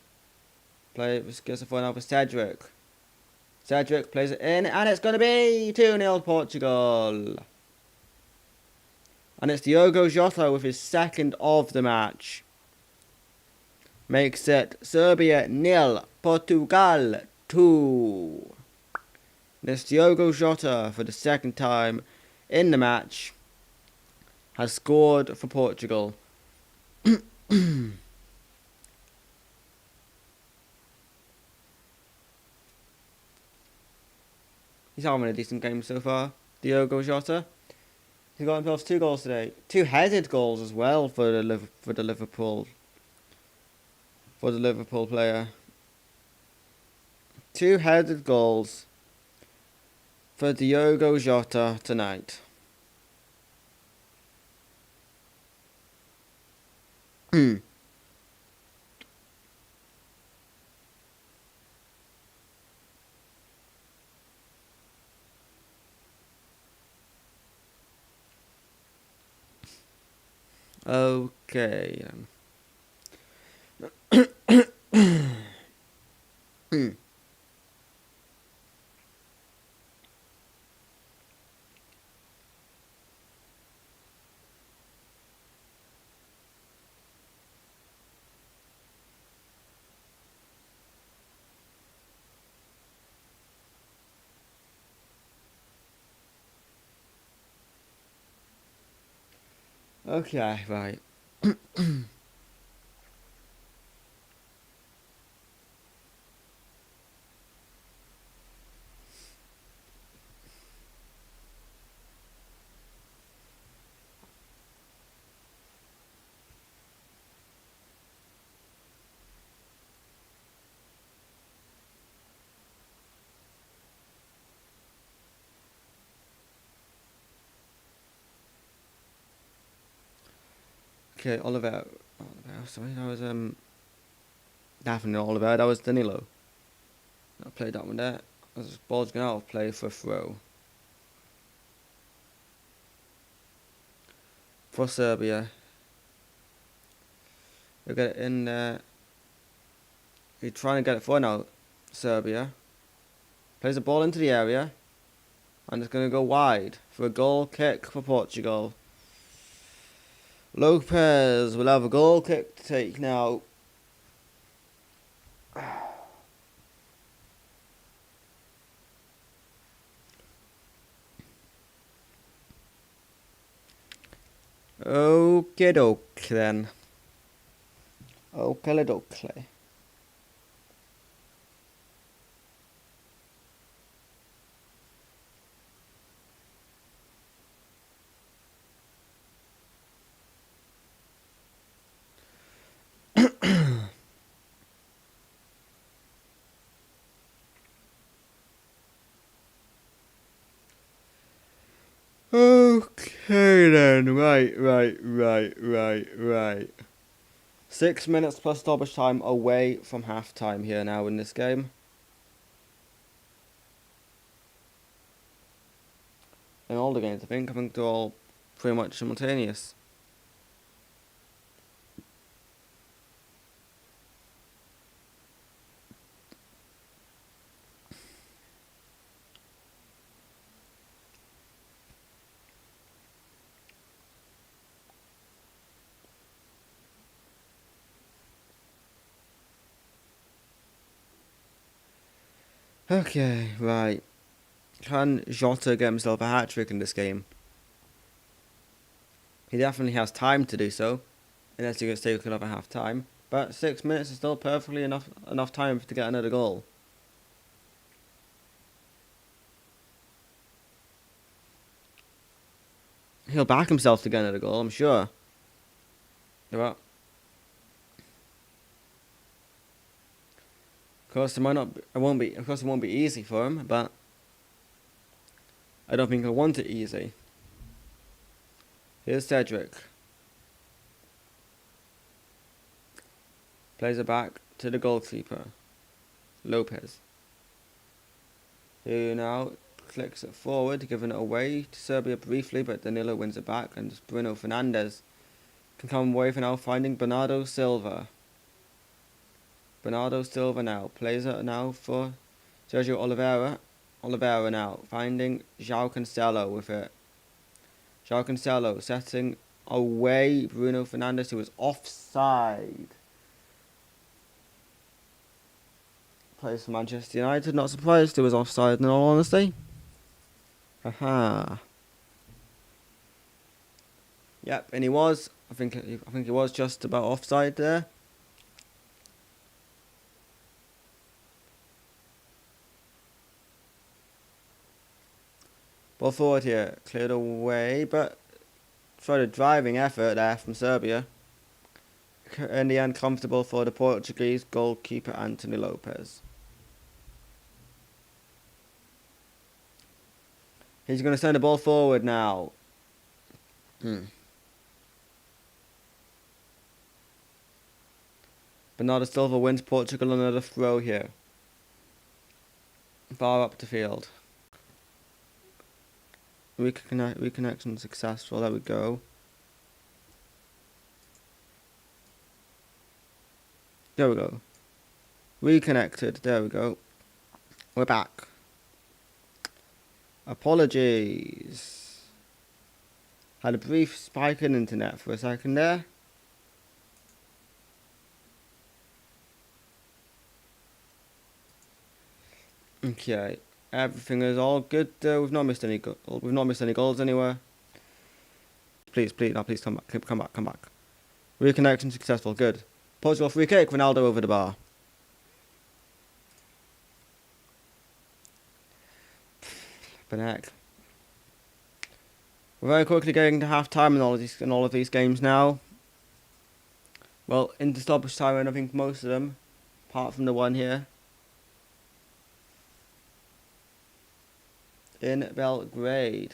Gets the phone out for Cedric. Cedric plays it in and it's going to be 2-0 Portugal. And it's Diogo Jota with his second of the match. Makes it Serbia 0, Portugal 2. This Diogo Jota, for the second time in the match, has scored for Portugal. He's having a decent game so far, Diogo Jota. He's got himself 2 goals today, 2 headed goals as well for the Liverpool player. 2 headed goals for Diogo Jota tonight. Okay. Okay, right. Okay, Oliver. Sorry, that was definitely not Oliver. That was Danilo. I played that one there. As the ball's going out of play for a throw. For Serbia. They'll get it in there. He's trying to get it for now. Serbia. Plays the ball into the area. And it's going to go wide for a goal kick for Portugal. Lopez will have a goal kick to take now. Okie doke then. Okie doke. Okay then, right. 6 minutes plus stoppage time away from half time here now in this game. In all the games, I think they're all pretty much simultaneous. Okay, right. Can Jota get himself a hat-trick in this game? He definitely has time to do so, unless he gets taken off at half-time. But 6 minutes is still perfectly enough time to get another goal. He'll back himself to get another goal, I'm sure. Well, of course, it won't be easy for him, but I don't think he'll want it easy. Here's Cedric. Plays it back to the goalkeeper, Lopez. Who now clicks it forward, giving it away to Serbia briefly, but Danilo wins it back, and Bruno Fernandes can come away for now, finding Bernardo Silva. Bernardo Silva now plays it now for Sergio Oliveira. Oliveira now finding João Cancelo with it. João Cancelo setting away Bruno Fernandes, who was offside. Plays for Manchester United. Not surprised he was offside in all honesty. Aha. Yep, and he was. I think he was just about offside there. Ball forward here, cleared away, but tried a driving effort there from Serbia. In the end, comfortable for the Portuguese goalkeeper Anthony Lopez. He's going to send the ball forward now. Bernardo Silva wins Portugal another throw here. Far up the field. Reconnection successful. There we go. There we go. Reconnected. There we go. We're back. Apologies. Had a brief spike in internet for a second there. Okay, everything is all good. We've not missed any. We've not missed any goals anywhere. Please, no, please come back. Reconnection successful. Good. Portugal free kick. Ronaldo over the bar. Heck. We're very quickly getting to half time in all of these games now. Well, into stoppage time, I think most of them, apart from the one here. In Belgrade,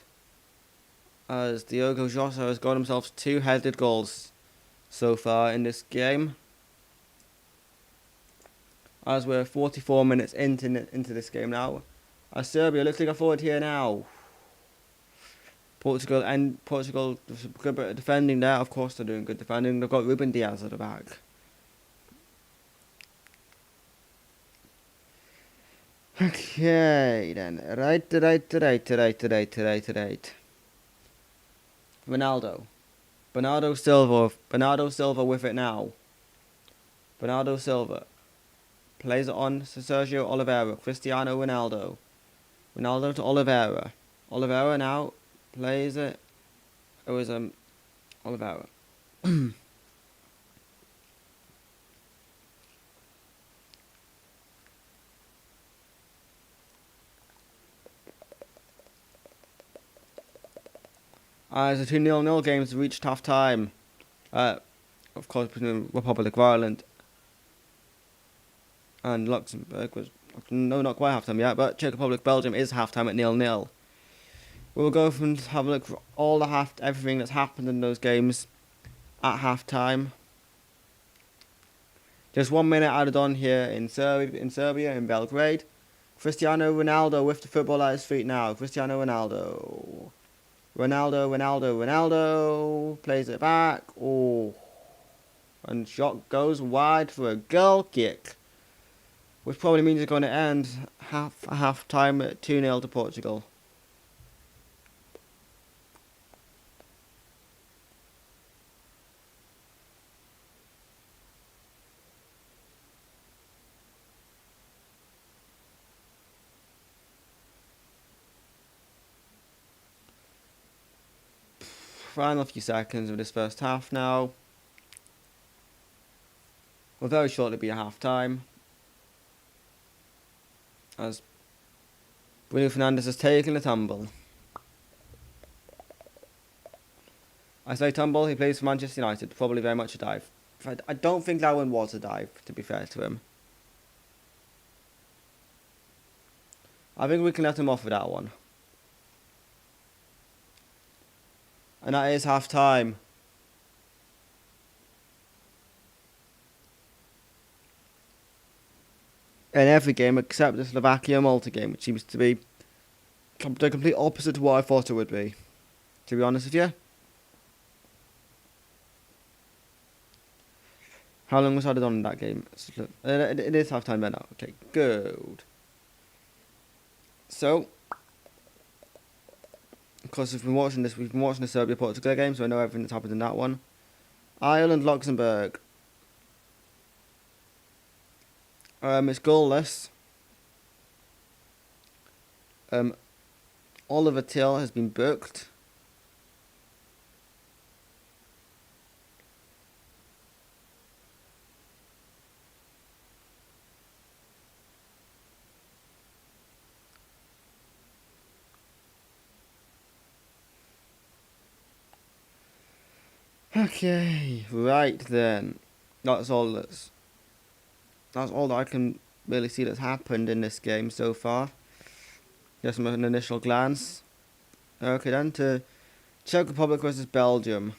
as Diogo Jota has got himself 2 headed goals so far in this game. As we're 44 minutes into this game now, as Serbia looks to go forward here now. Portugal good bit of defending there. Of course, they're doing good defending. They've got Ruben Diaz at the back. Okay, then. Right. Ronaldo. Bernardo Silva with it now. Bernardo Silva. Plays it on to Sergio Oliveira. Cristiano Ronaldo. Ronaldo to Oliveira. Oliveira now plays it. It was Oliveira. As the 2-0 games reached half time, of course, between Republic of Ireland and Luxembourg was not quite half time yet, but Czech Republic Belgium is half time at 0-0. We'll go from have a look for all everything that's happened in those games at half time. Just 1 minute added on here in Serbia, in Belgrade. Cristiano Ronaldo with the football at his feet now. Cristiano Ronaldo. Ronaldo plays it back. Oh, and shot goes wide for a goal kick, which probably means it's going to end half time at 2-0 to Portugal. Final few seconds of this first half now. Will very shortly be a half time, as Bruno Fernandes has taken a tumble. I say tumble, he plays for Manchester United, probably very much a dive. I don't think that one was a dive, to be fair to him. I think we can let him off with that one. And that is half time. In every game except the Slovakia-Malta game, which seems to be the complete opposite to what I thought it would be, to be honest with you. How long was added on in that game? It is half time there now. Okay, good. So, Of course, we've been watching the Serbia-Portugal game, so I know everything that's happened in that one. Ireland, Luxembourg. It's goalless. Oliver Till has been booked. Okay, right then. That's all that I can really see that's happened in this game so far. Just from an initial glance. Okay, then to Czech Republic versus Belgium.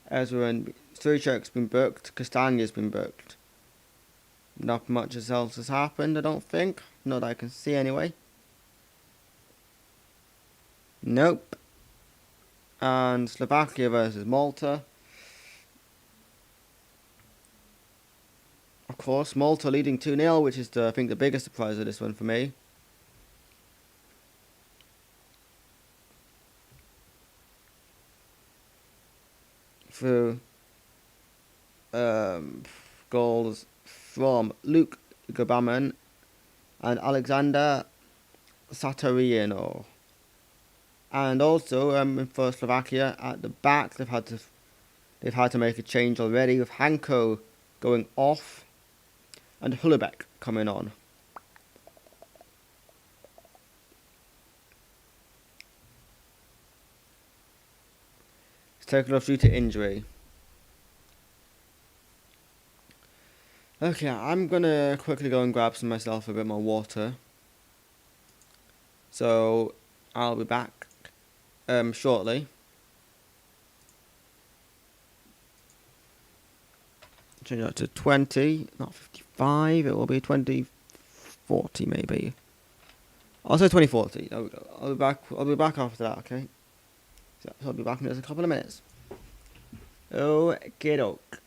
Everyone, Stoichek's been booked. Castanha's been booked. Not much else has happened, I don't think. Not that I can see anyway. Nope. And Slovakia versus Malta. Of course, Malta leading 2-0, which is, I think, the biggest surprise of this one for me. Through goals from Luke Gabaman and Alexander Satariano. And also for Slovakia at the back, they've had to make a change already with Hanko going off and Hullebeck coming on. He's taken off due to injury. Okay, I'm gonna quickly go and grab myself a bit more water. So I'll be back shortly. Change that to 20, not 55. It will be 2040 maybe. I'll say 2040. There we go. I'll be back after that. Okay. So I'll be back in just a couple of minutes. Okay, doke.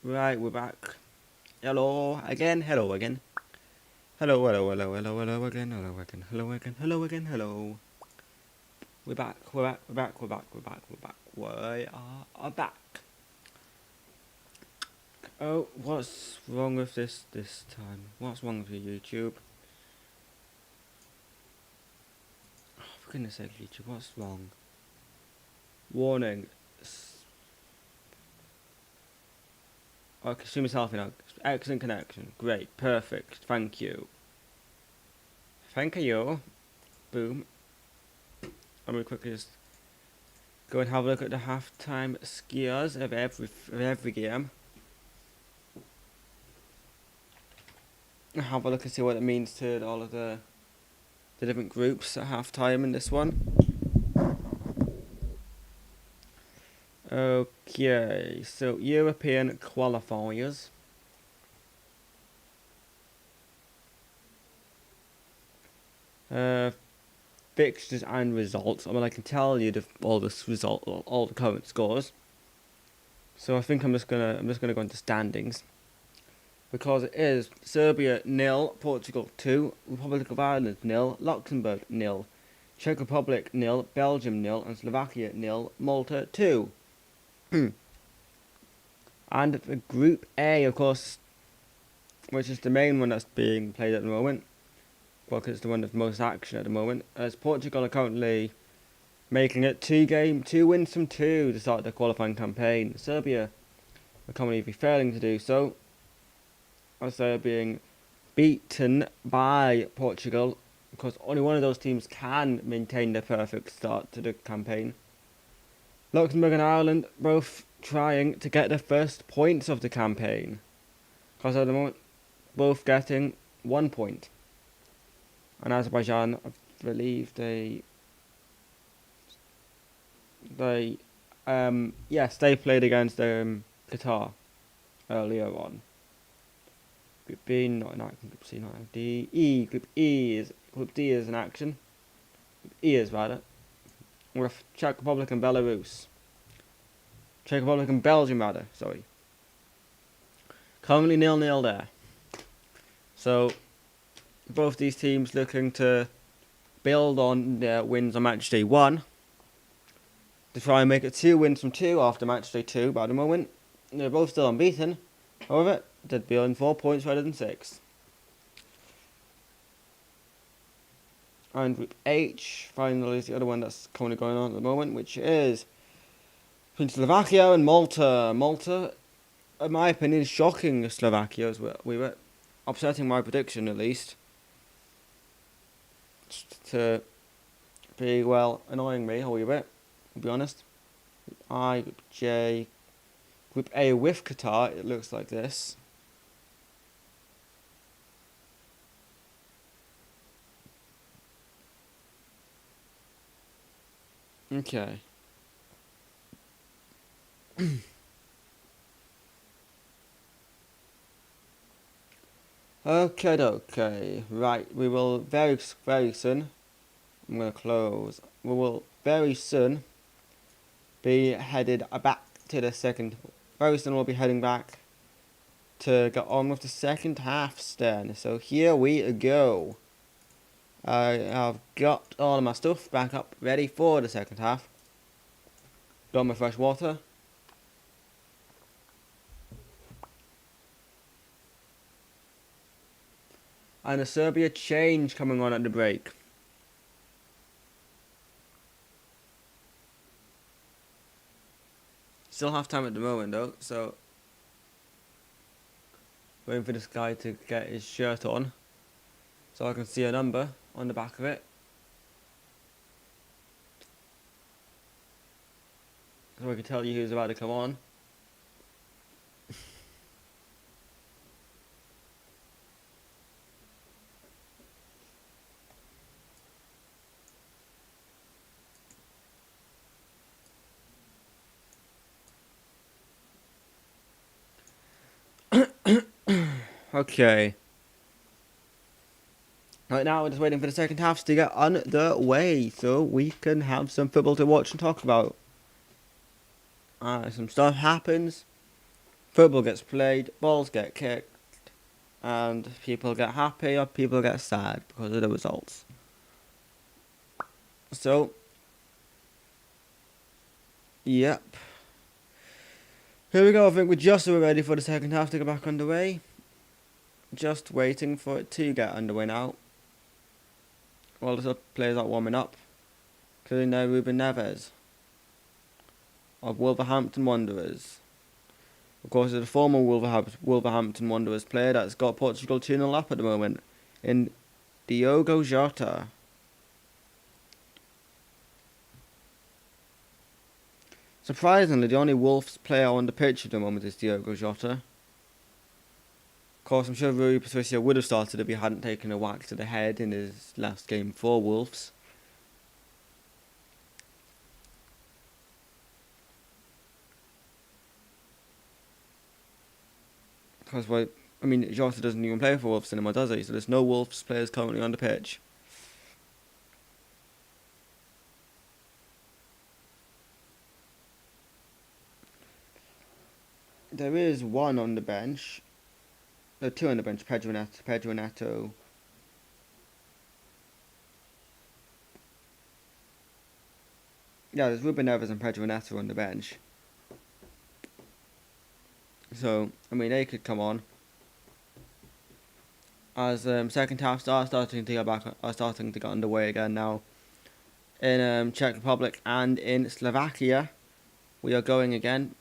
Right, we're back. Hello again, hello again. Hello, hello, hello, hello, hello again, hello again, hello again, hello again, hello. We're back, we're back, we're back, we're back, we're back, we're back. We are back. Oh, what's wrong with this time? What's wrong with you, YouTube? Oh, for goodness sake, YouTube, what's wrong? Warning. Okay, stream is healthy now. Excellent connection. Great, perfect. Thank you. Thank you. Boom. I'm gonna quickly just go and have a look at the halftime skiers of every game. Have a look and see what it means to all of the different groups at halftime in this one. Okay, so European qualifiers. Fixtures and results. I mean, I can tell you all the current scores. So I think I'm just gonna go into standings, because it is Serbia 0, Portugal 2, Republic of Ireland 0, Luxembourg 0, Czech Republic 0, Belgium 0, and Slovakia 0, Malta 2. And the Group A, of course, which is the main one that's being played at the moment, because it's the one with most action at the moment, as Portugal are currently making it 2 wins from 2 to start their qualifying campaign. Serbia are currently failing to do so, as they are being beaten by Portugal, because only one of those teams can maintain their perfect start to the campaign. Luxembourg and Ireland both trying to get the first points of the campaign, because at the moment both getting 1 point. And Azerbaijan, I believe they played against Qatar earlier on. Group B, not in action. Group C, not in D. E, Group D is in action. Group E is rather, with Czech Republic and Belarus. Czech Republic and Belgium rather. Sorry. Currently 0-0 there. So both these teams looking to build on their wins on match day 1 to try and make it 2 wins from 2 after match day 2. But at the moment, they're both still unbeaten. However, they'd be on 4 points rather than 6. And Group H, finally, is the other one that's currently going on at the moment, which is between Slovakia and Malta. Malta, in my opinion, is shocking Slovakia, as we were upsetting my prediction at least, to be, well, annoying me a wee bit, to be honest. Group I, Group J, Group A with Qatar, it looks like this. Okay. Okay. Right, we will very soon. I'm gonna close. We will very soon be headed back to the second. Very soon we'll be heading back to get on with the second half then. So here we go. I have got all of my stuff back up ready for the second half. Got my fresh water. And a Serbia change coming on at the break. Still half time at the moment though, so waiting for this guy to get his shirt on so I can see a number on the back of it. So I can tell you who's about to come on. Okay. Right now we're just waiting for the second half to get underway so we can have some football to watch and talk about. Some stuff happens Football gets played, balls get kicked, and people get happy or people get sad because of the results. So, yep. Here we go. I think we're just about ready for the second half to get back underway. Just waiting for it to get underway now. While the players are warming up. Including now Ruben Neves of Wolverhampton Wanderers. Of course, it's a former Wolverhampton Wanderers player that's got Portugal 2-0 up at the moment in Diogo Jota. Surprisingly, the only Wolves player on the pitch at the moment is Diogo Jota. Of course, I'm sure Rui Patricio would have started if he hadn't taken a whack to the head in his last game for Wolves. Because, well, I mean, Jota doesn't even play for Wolves anymore, does he? So there's no Wolves players currently on the pitch. There is one on the bench. There are two on the bench. Pedro Neto. Yeah, there's Ruben Neves and Pedro Neto on the bench. So, I mean, they could come on. As second half are starting to get underway again now. In Czech Republic and in Slovakia, we are going again.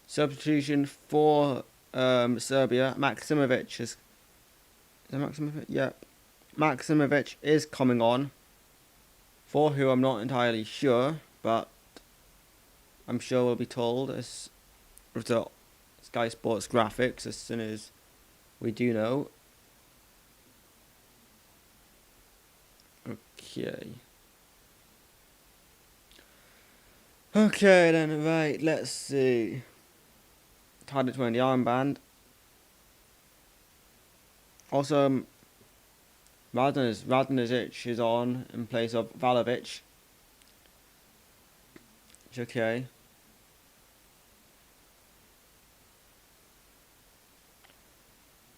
Substitution for Serbia. Maksimovic is it Maksimovic? Yeah. Maksimovic is coming on. For who I'm not entirely sure, but I'm sure we'll be told as with the Sky Sports graphics as soon as we do know. Okay. Okay then, right, let's see. Tadic wearing the armband. Also, Radonjic is on in place of Vlahovic. Okay.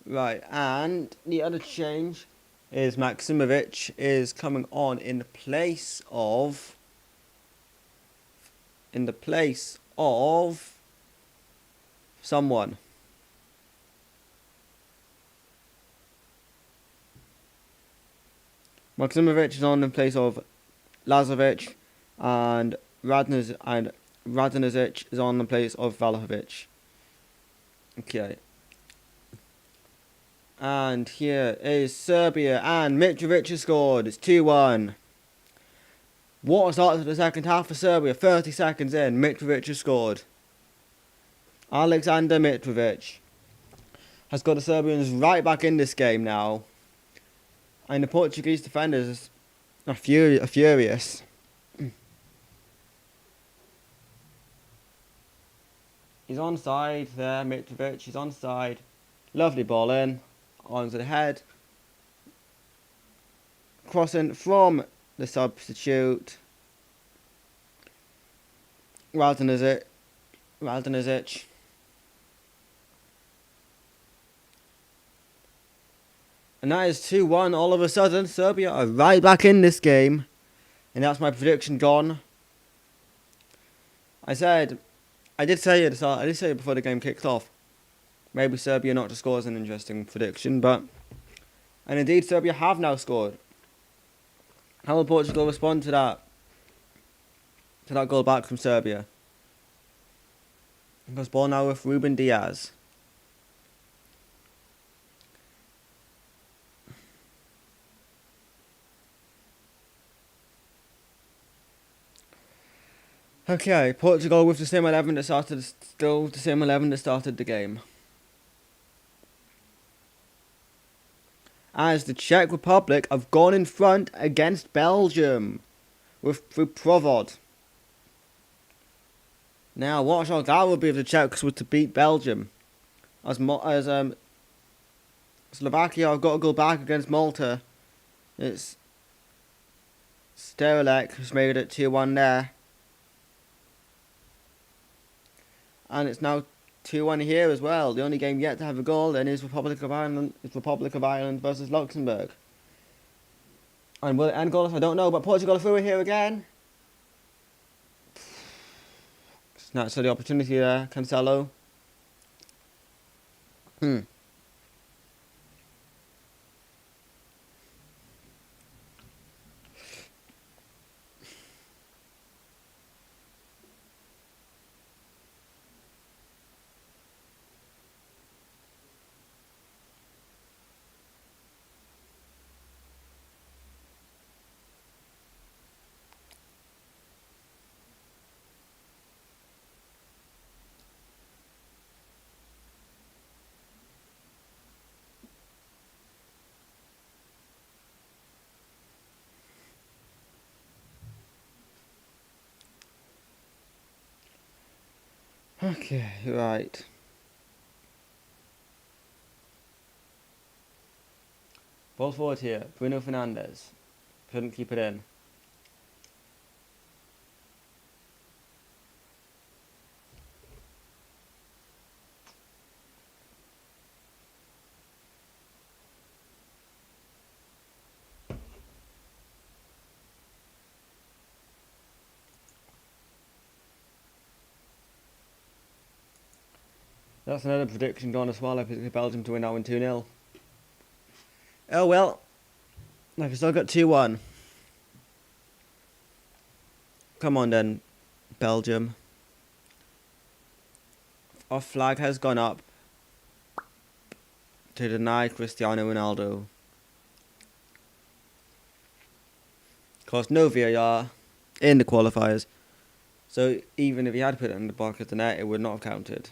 Right, and the other change is Maksimovic is coming on in the place of someone. Maksimovic is on in place of Lazovic, and Radonjic is on in place of Vlahovic. Okay. And here is Serbia, and Mitrovic has scored. It's 2-1. What a start to the second half for Serbia. 30 seconds in, Mitrovic has scored. Alexander Mitrovic has got the Serbians right back in this game now. And the Portuguese defenders are furious. He's onside there, Mitrovic. He's onside. Lovely ball in. Onto the head. Crossing from the substitute. Radonjic. And that is 2-1. All of a sudden, Serbia are right back in this game. And that's my prediction gone. I did say it before the game kicked off. Maybe Serbia not to score is an interesting prediction, and indeed Serbia have now scored. How will Portugal respond to that? To that goal back from Serbia? Because ball now with Ruben Diaz. Okay, Portugal with the same 11 that started the game. As the Czech Republic have gone in front against Belgium through Provod. Now, what a shock that would be if the Czechs were to beat Belgium. As Slovakia have got to go back against Malta. It's Sterelek who's made it 2-1 there. And it's now 2-1 here as well. The only game yet to have a goal then is Republic of Ireland versus Luxembourg. And will it end goalless? I don't know, but Portugal are through here again. Snatched the opportunity there, Cancelo. Okay, right. Ball forward here. Bruno Fernandes. Couldn't keep it in. That's another prediction gone as well. I picked Belgium to win that one 2-0. Oh well. I've still got 2-1. Come on then, Belgium. Our flag has gone up to deny Cristiano Ronaldo. Of course, no VAR in the qualifiers. So even if he had put it in the back of the net, it would not have counted.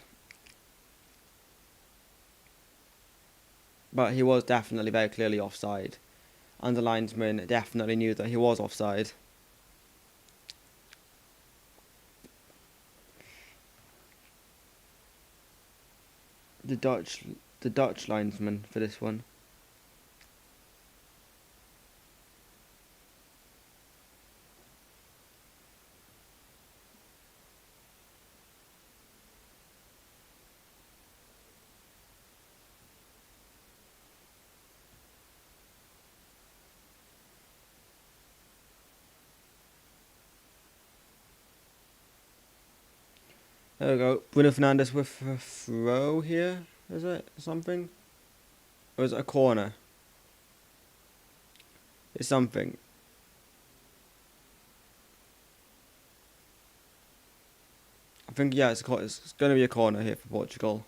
But he was definitely very clearly offside. And the linesman definitely knew that he was offside. The Dutch linesman for this one. There we go. Bruno Fernandes with a throw here. Is it something? Or is it a corner? It's something. I think, yeah, it's going to be a corner here for Portugal.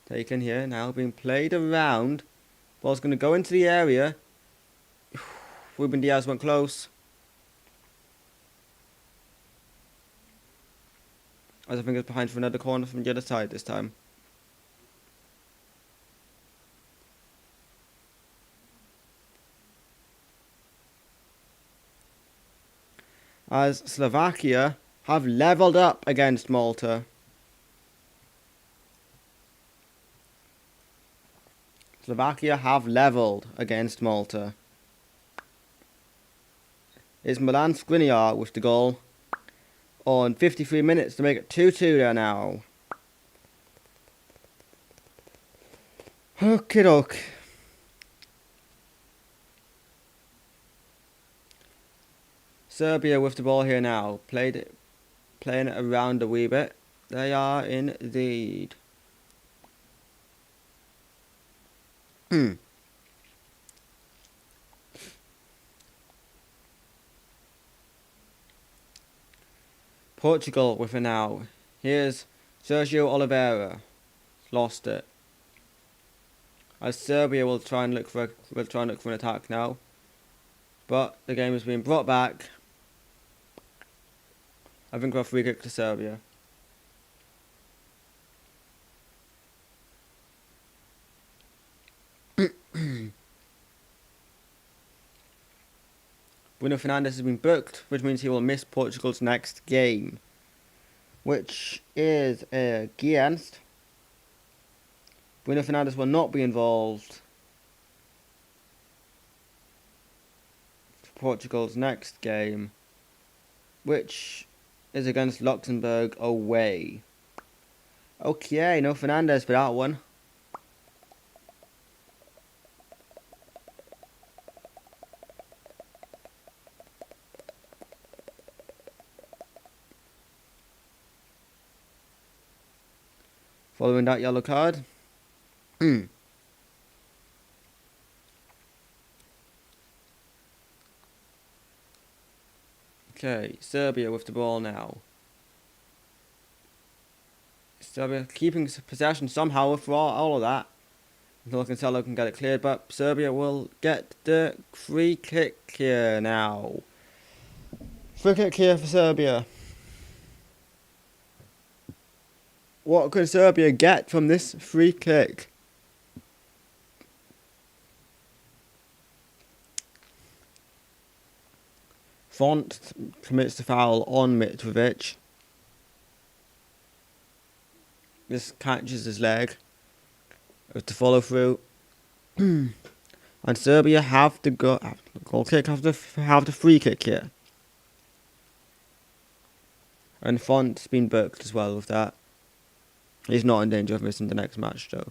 Taken here now, being played around. Ball's going to go into the area. Ruben Diaz went close. As I think it's behind for another corner from the other side this time. As Slovakia have levelled up against Malta. Slovakia have levelled against Malta. It's Milan Skriniar with the goal on 53 minutes to make it 2-2 there now. Okie doke. Serbia with the ball here now. Playing it around a wee bit. They are indeed. Portugal with it now. Here's Sergio Oliveira. Lost it. As Serbia will try and look for an attack now. But the game is being brought back. I think we're free kick to Serbia. Bruno Fernandes has been booked, which means he will miss Portugal's next game, which is against Bruno Fernandes will not be involved for Portugal's next game, which is against Luxembourg away. Okay, no Fernandes for that one. Following that yellow card. Okay, Serbia with the ball now. Serbia keeping possession somehow with all of that. Until Cancelo can get it cleared, but Serbia will get the free kick here now. Free kick here for Serbia. What can Serbia get from this free kick? Font commits the foul on Mitrovic. This catches his leg. With the follow through. And Serbia have the goal kick, have the free kick here. And Font's been booked as well with that. He's not in danger of missing the next match though.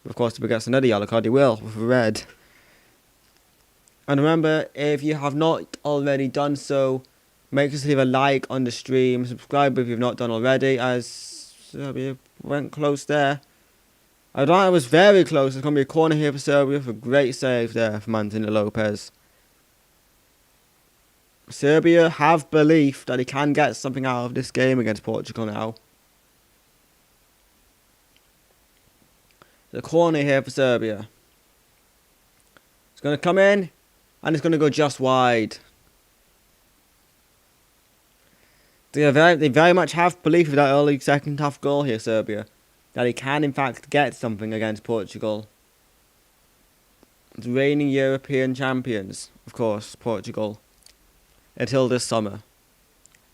But of course if he gets another yellow card he will with a red. And remember, if you have not already done so, make sure to leave a like on the stream, subscribe if you've not done already, as Serbia went close there. I thought it was very close. There's going to be a corner here for Serbia for a great save there from Anthony Lopez. Serbia have belief that they can get something out of this game against Portugal now. The corner here for Serbia. It's going to come in and it's going to go just wide. They very much have belief in that early second half goal here, Serbia. That he can in fact get something against Portugal. The reigning European champions, of course, Portugal. Until this summer.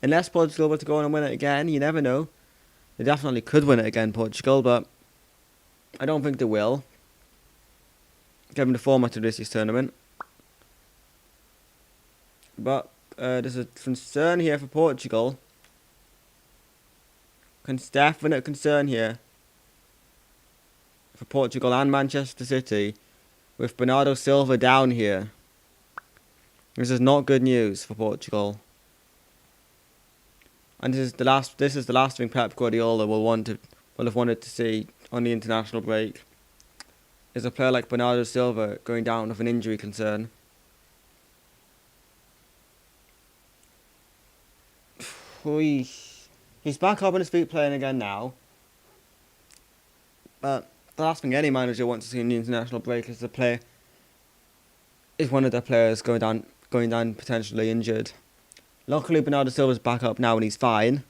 Unless Portugal were to go on and win it again, you never know. They definitely could win it again, Portugal, but I don't think they will. Given the format of this year's tournament. But there's a concern here for Portugal. Definite concern here for Portugal and Manchester City with Bernardo Silva down here. This is not good news for Portugal. And this is the last thing Pep Guardiola will have wanted to see on the international break. Is a player like Bernardo Silva going down with an injury concern. He's back up on his feet playing again now. But the last thing any manager wants to see in the international break is one of their players going down potentially injured. Luckily Bernardo Silva's back up now and he's fine.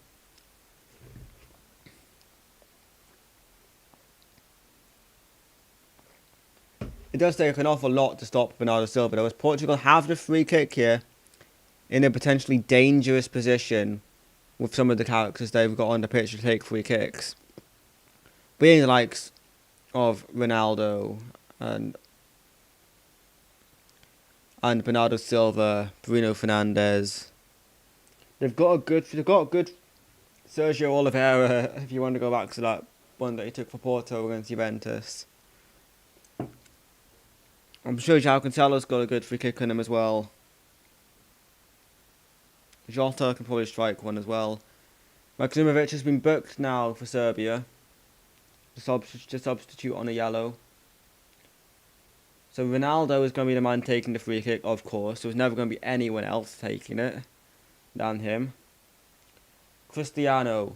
It does take an awful lot to stop Bernardo Silva though, as Portugal have the free kick here in a potentially dangerous position with some of the characters they've got on the pitch to take free kicks. Being the likes of Ronaldo and Bernardo Silva, Bruno Fernandes. They've got a good Sergio Oliveira, if you want to go back to that one that he took for Porto against Juventus. I'm sure João Cancelo's got a good free kick on him as well. Jota can probably strike one as well. Maximovic has been booked now for Serbia. To substitute on a yellow. So Ronaldo is going to be the man taking the free kick, of course. There's never going to be anyone else taking it than him. Cristiano.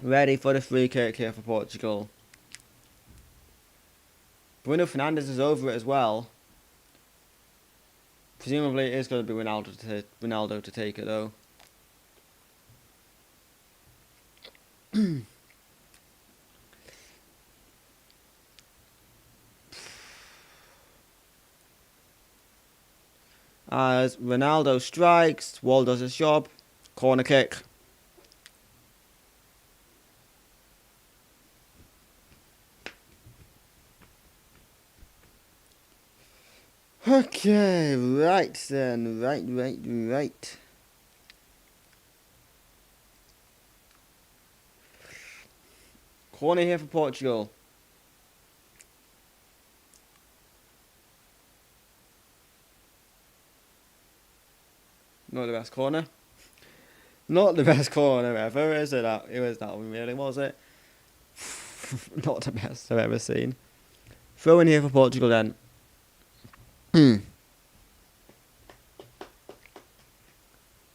Ready for the free kick here for Portugal. Bruno Fernandes is over it as well. Presumably it is going to be Ronaldo to take it though. As Ronaldo strikes, Wall does his job. Corner kick. Okay, right then. Right. Corner here for Portugal. Not the best corner. Not the best corner ever, is it? It was that one, really, was it? Not the best I've ever seen. Throw in here for Portugal then.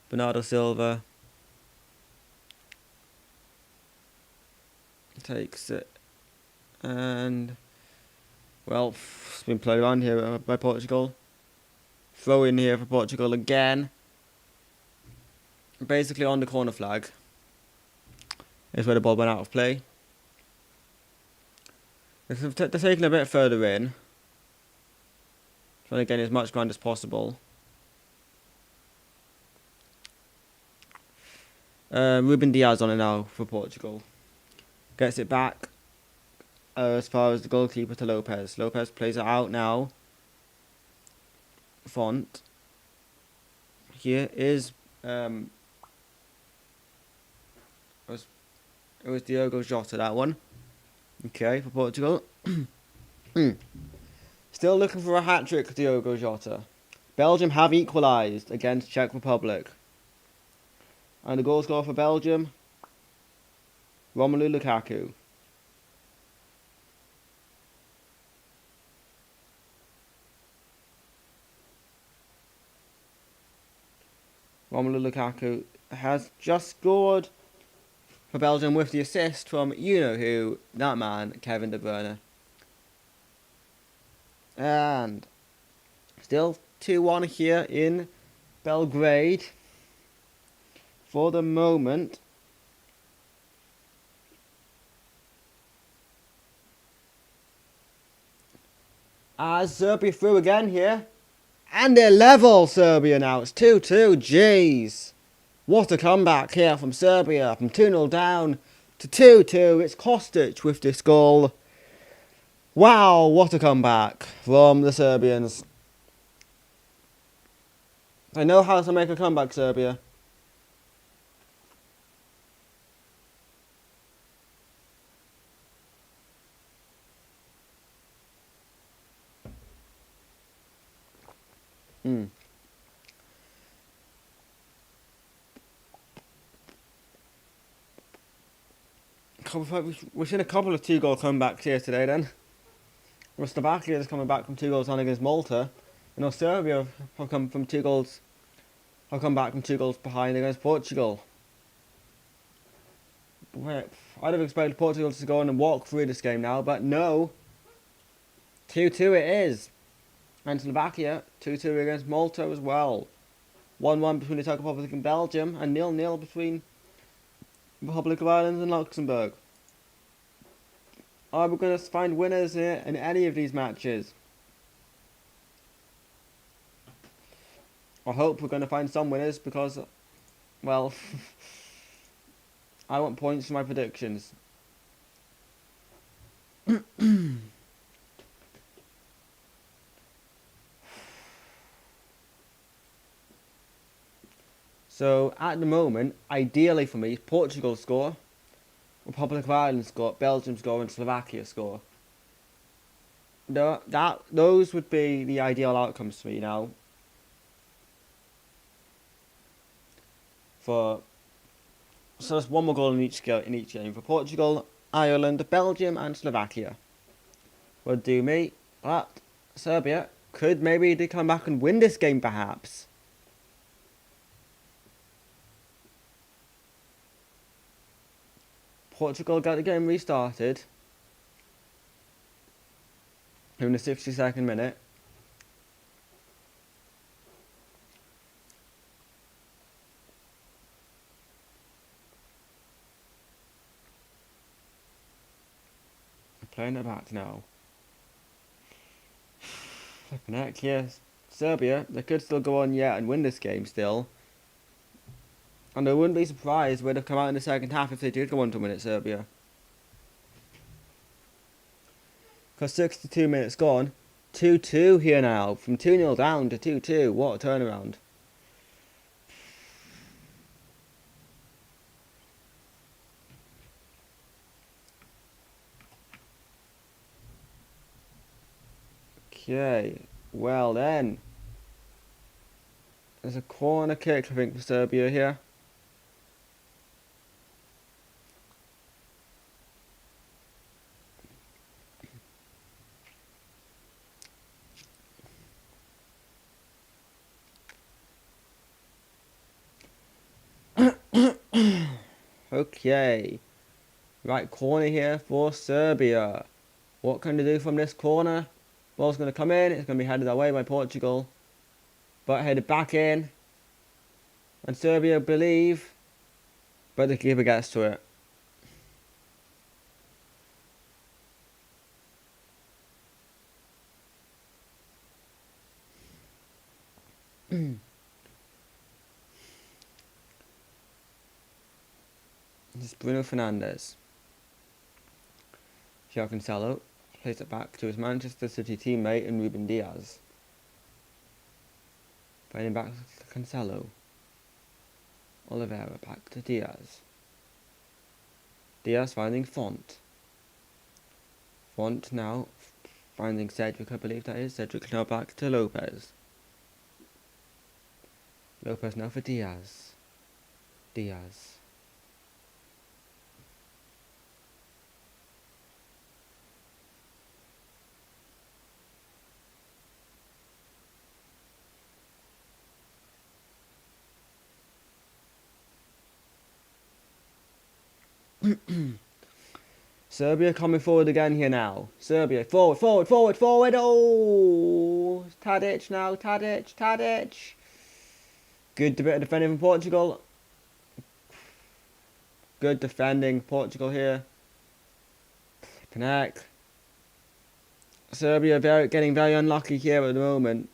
Bernardo Silva takes it. And, well, it's been played around here by Portugal. Throw in here for Portugal again. Basically on the corner flag is where the ball went out of play. They're taking a bit further in, trying to gain as much ground as possible. Ruben Diaz on it now for Portugal. Gets it back as far as the goalkeeper to Lopez. Lopez plays it out now. Font. Here is it was Diogo Jota, that one. Okay, for Portugal. Still looking for a hat-trick, Diogo Jota. Belgium have equalised against Czech Republic. And the goal scorer for Belgium, Romelu Lukaku. Romelu Lukaku has just scored for Belgium with the assist from you-know-who, that man, Kevin De Bruyne. And still 2-1 here in Belgrade for the moment. As Serbia through again here. And they're level, Serbia now. It's 2-2. Jeez. What a comeback here from Serbia. From 2-0 down to 2-2. It's Kostic with this goal. Wow, what a comeback from the Serbians. They know how to make a comeback, Serbia. We've seen a couple of 2-goal comebacks here today then. Slovakia is coming back from 2 goals on against Malta. Serbia have come from 2 goals. Have come back from 2 goals behind against Portugal. I'd have expected Portugal to go on and walk through this game now, but no. 2-2 it is. And Slovakia 2-2 against Malta as well. 1-1 between the Czech Republic and Belgium, and 0-0 between the Republic of Ireland and Luxembourg. Are we going to find winners here in any of these matches? I hope we're going to find some winners because, well, I want points for my predictions. So, at the moment, ideally for me, Portugal score, Republic of Ireland score, Belgium score, and Slovakia score. Those would be the ideal outcomes for me now. So there's one more goal in each game for Portugal, Ireland, Belgium, and Slovakia. Would do me, but Serbia could maybe come back and win this game, perhaps. Portugal got the game restarted in the 62nd minute. Playing it back now. Flipping heck, yes. Serbia, they could still go on yet and win this game still. And I wouldn't be surprised when they've come out in the second half if they did go on to win it, Serbia. Because 62 minutes gone, 2-2 here now. From 2-0 down to 2-2. What a turnaround. Okay, well then. There's a corner kick, I think, for Serbia here. Okay. Right corner here for Serbia. What can they do from this corner? Ball's going to come in. It's going to be headed away by Portugal. But headed back in. And Serbia believe. But the keeper gets to it. This is Bruno Fernandes. João Cancelo plays it back to his Manchester City teammate in Ruben Diaz. Finding back to Cancelo. Oliveira back to Diaz. Diaz finding Font. Font now finding Cedric, I believe that is. Cedric now back to Lopez. Lopez now for Diaz. Diaz. Serbia coming forward again here now. Serbia, forward, forward, forward, forward. Oh, Tadic now, Tadic. Good bit of defending from Portugal. Good defending Portugal here. Connect. Serbia getting very unlucky here at the moment.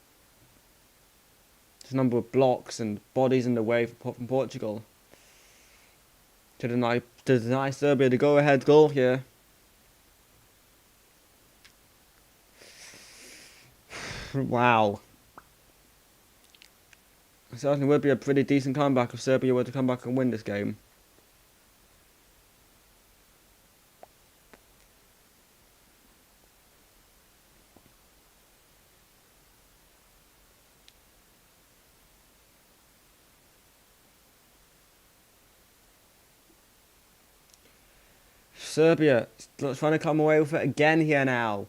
There's a number of blocks and bodies in the way from Portugal. To deny Serbia the go-ahead goal here. Wow. It certainly would be a pretty decent comeback if Serbia were to come back and win this game. Serbia trying to come away with it again here now.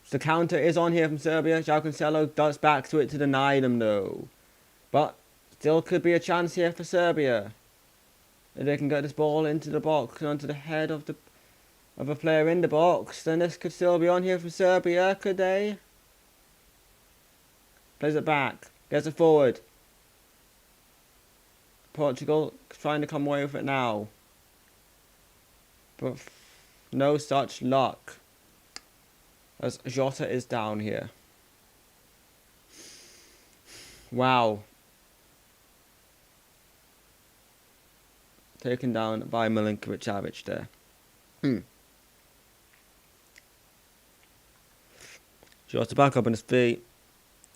The counter is on here from Serbia. João Cancelo does back to it to deny them though. But still could be a chance here for Serbia. If they can get this ball into the box and onto the head of a player in the box, then this could still be on here for Serbia, could they? Plays it back. Gets it forward. Portugal trying to come away with it now. But no such luck. As Jota is down here. Wow. Taken down by Milinkovic-Savic there. Jota back up on his feet.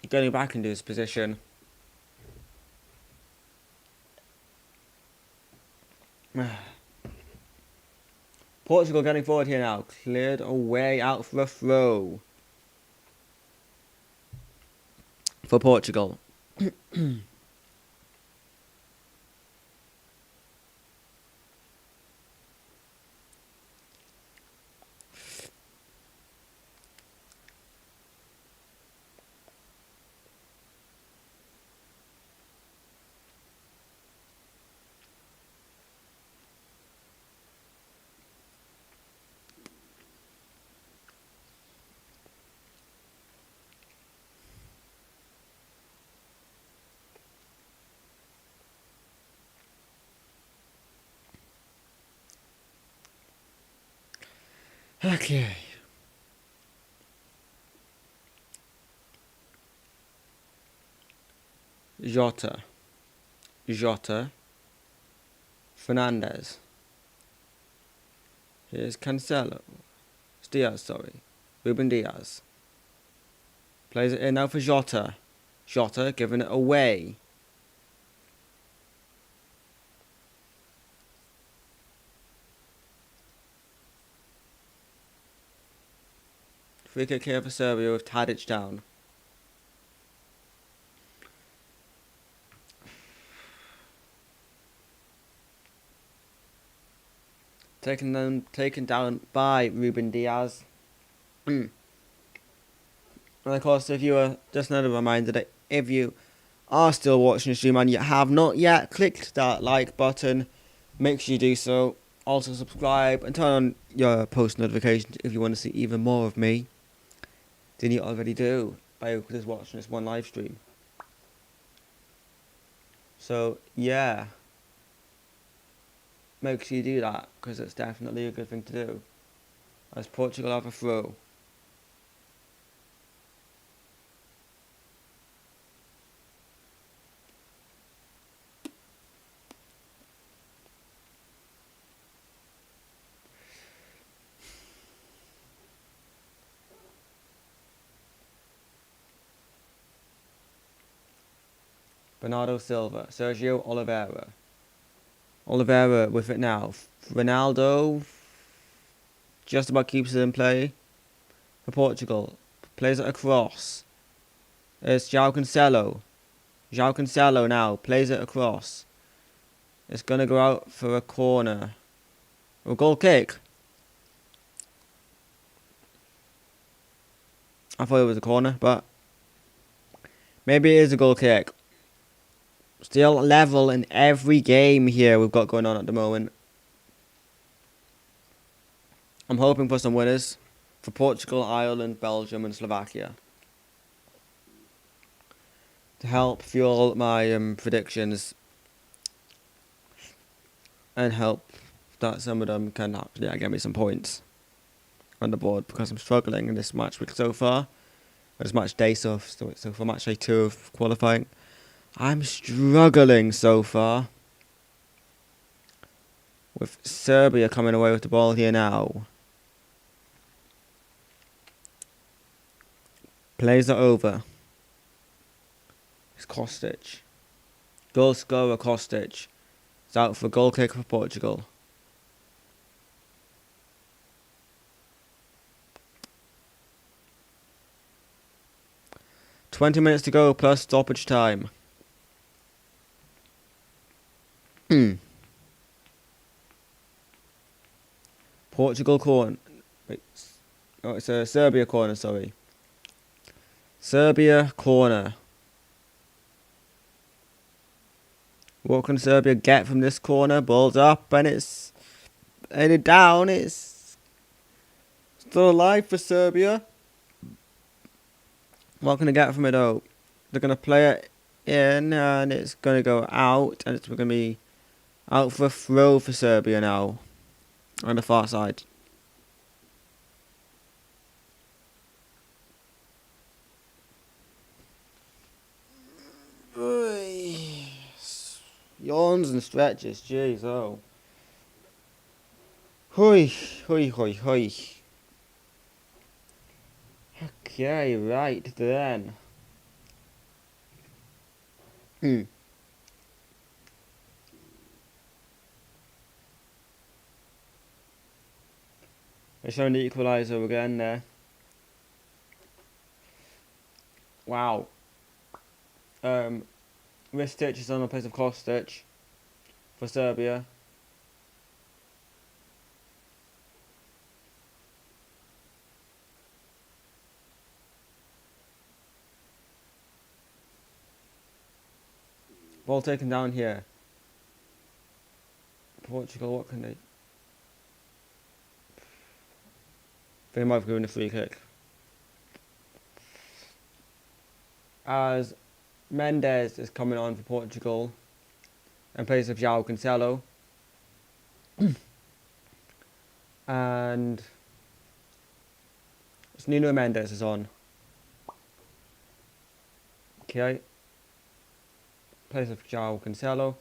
Getting back into his position. Portugal getting forward here now. Cleared away out for a throw. For Portugal. Okay. Jota. Fernandes. Here's Cancelo. Diaz, sorry. Ruben Diaz. Plays it in now for Jota. Jota giving it away. Free kick here for Serbia with Tadic down. Taken down by Ruben Diaz. And of course, if you are, just another reminder that if you are still watching the stream and you have not yet clicked that like button, make sure you do so. Also subscribe and turn on your post notifications if you want to see even more of me than you already do by just watching this one live stream. So yeah, make sure you do that because it's definitely a good thing to do. As Portugal have a throw. Bernardo Silva, Sergio Oliveira. Oliveira with it now. Ronaldo just about keeps it in play for Portugal. Plays it across. It's João Cancelo. João Cancelo now plays it across. It's going to go out for a corner. A goal kick. I thought it was a corner, but maybe it is a goal kick. Still level in every game here we've got going on at the moment. I'm hoping for some winners for Portugal, Ireland, Belgium and Slovakia to help fuel my predictions and help that some of them can actually get me some points on the board because I'm struggling in this match week so far. This match day so for match day 2 of qualifying. I'm struggling so far. With Serbia coming away with the ball here now. Plays it over. It's Kostic. Goal scorer Kostic. It's out for a goal kick for Portugal. "20 minutes to go plus stoppage time. Portugal corner. Wait. Oh, it's a Serbia corner, sorry. Serbia corner. What can Serbia get from this corner? Ball's up and it's headed down. It's still alive for Serbia. What can they get from it though? They're going to play it in and it's going to go out and it's going to be out for a throw for Serbia now. On the far side. Yawns and stretches, jeez, oh. Hoi. Okay, right then. They're showing the equaliser again there. Wow. Ristic is on the place of Kostic for Serbia. Ball taken down here. Portugal, what can they... They might have given a free kick. As Mendes is coming on for Portugal in place of João Cancelo. And it's Nuno Mendes is on. Okay. Place of João Cancelo.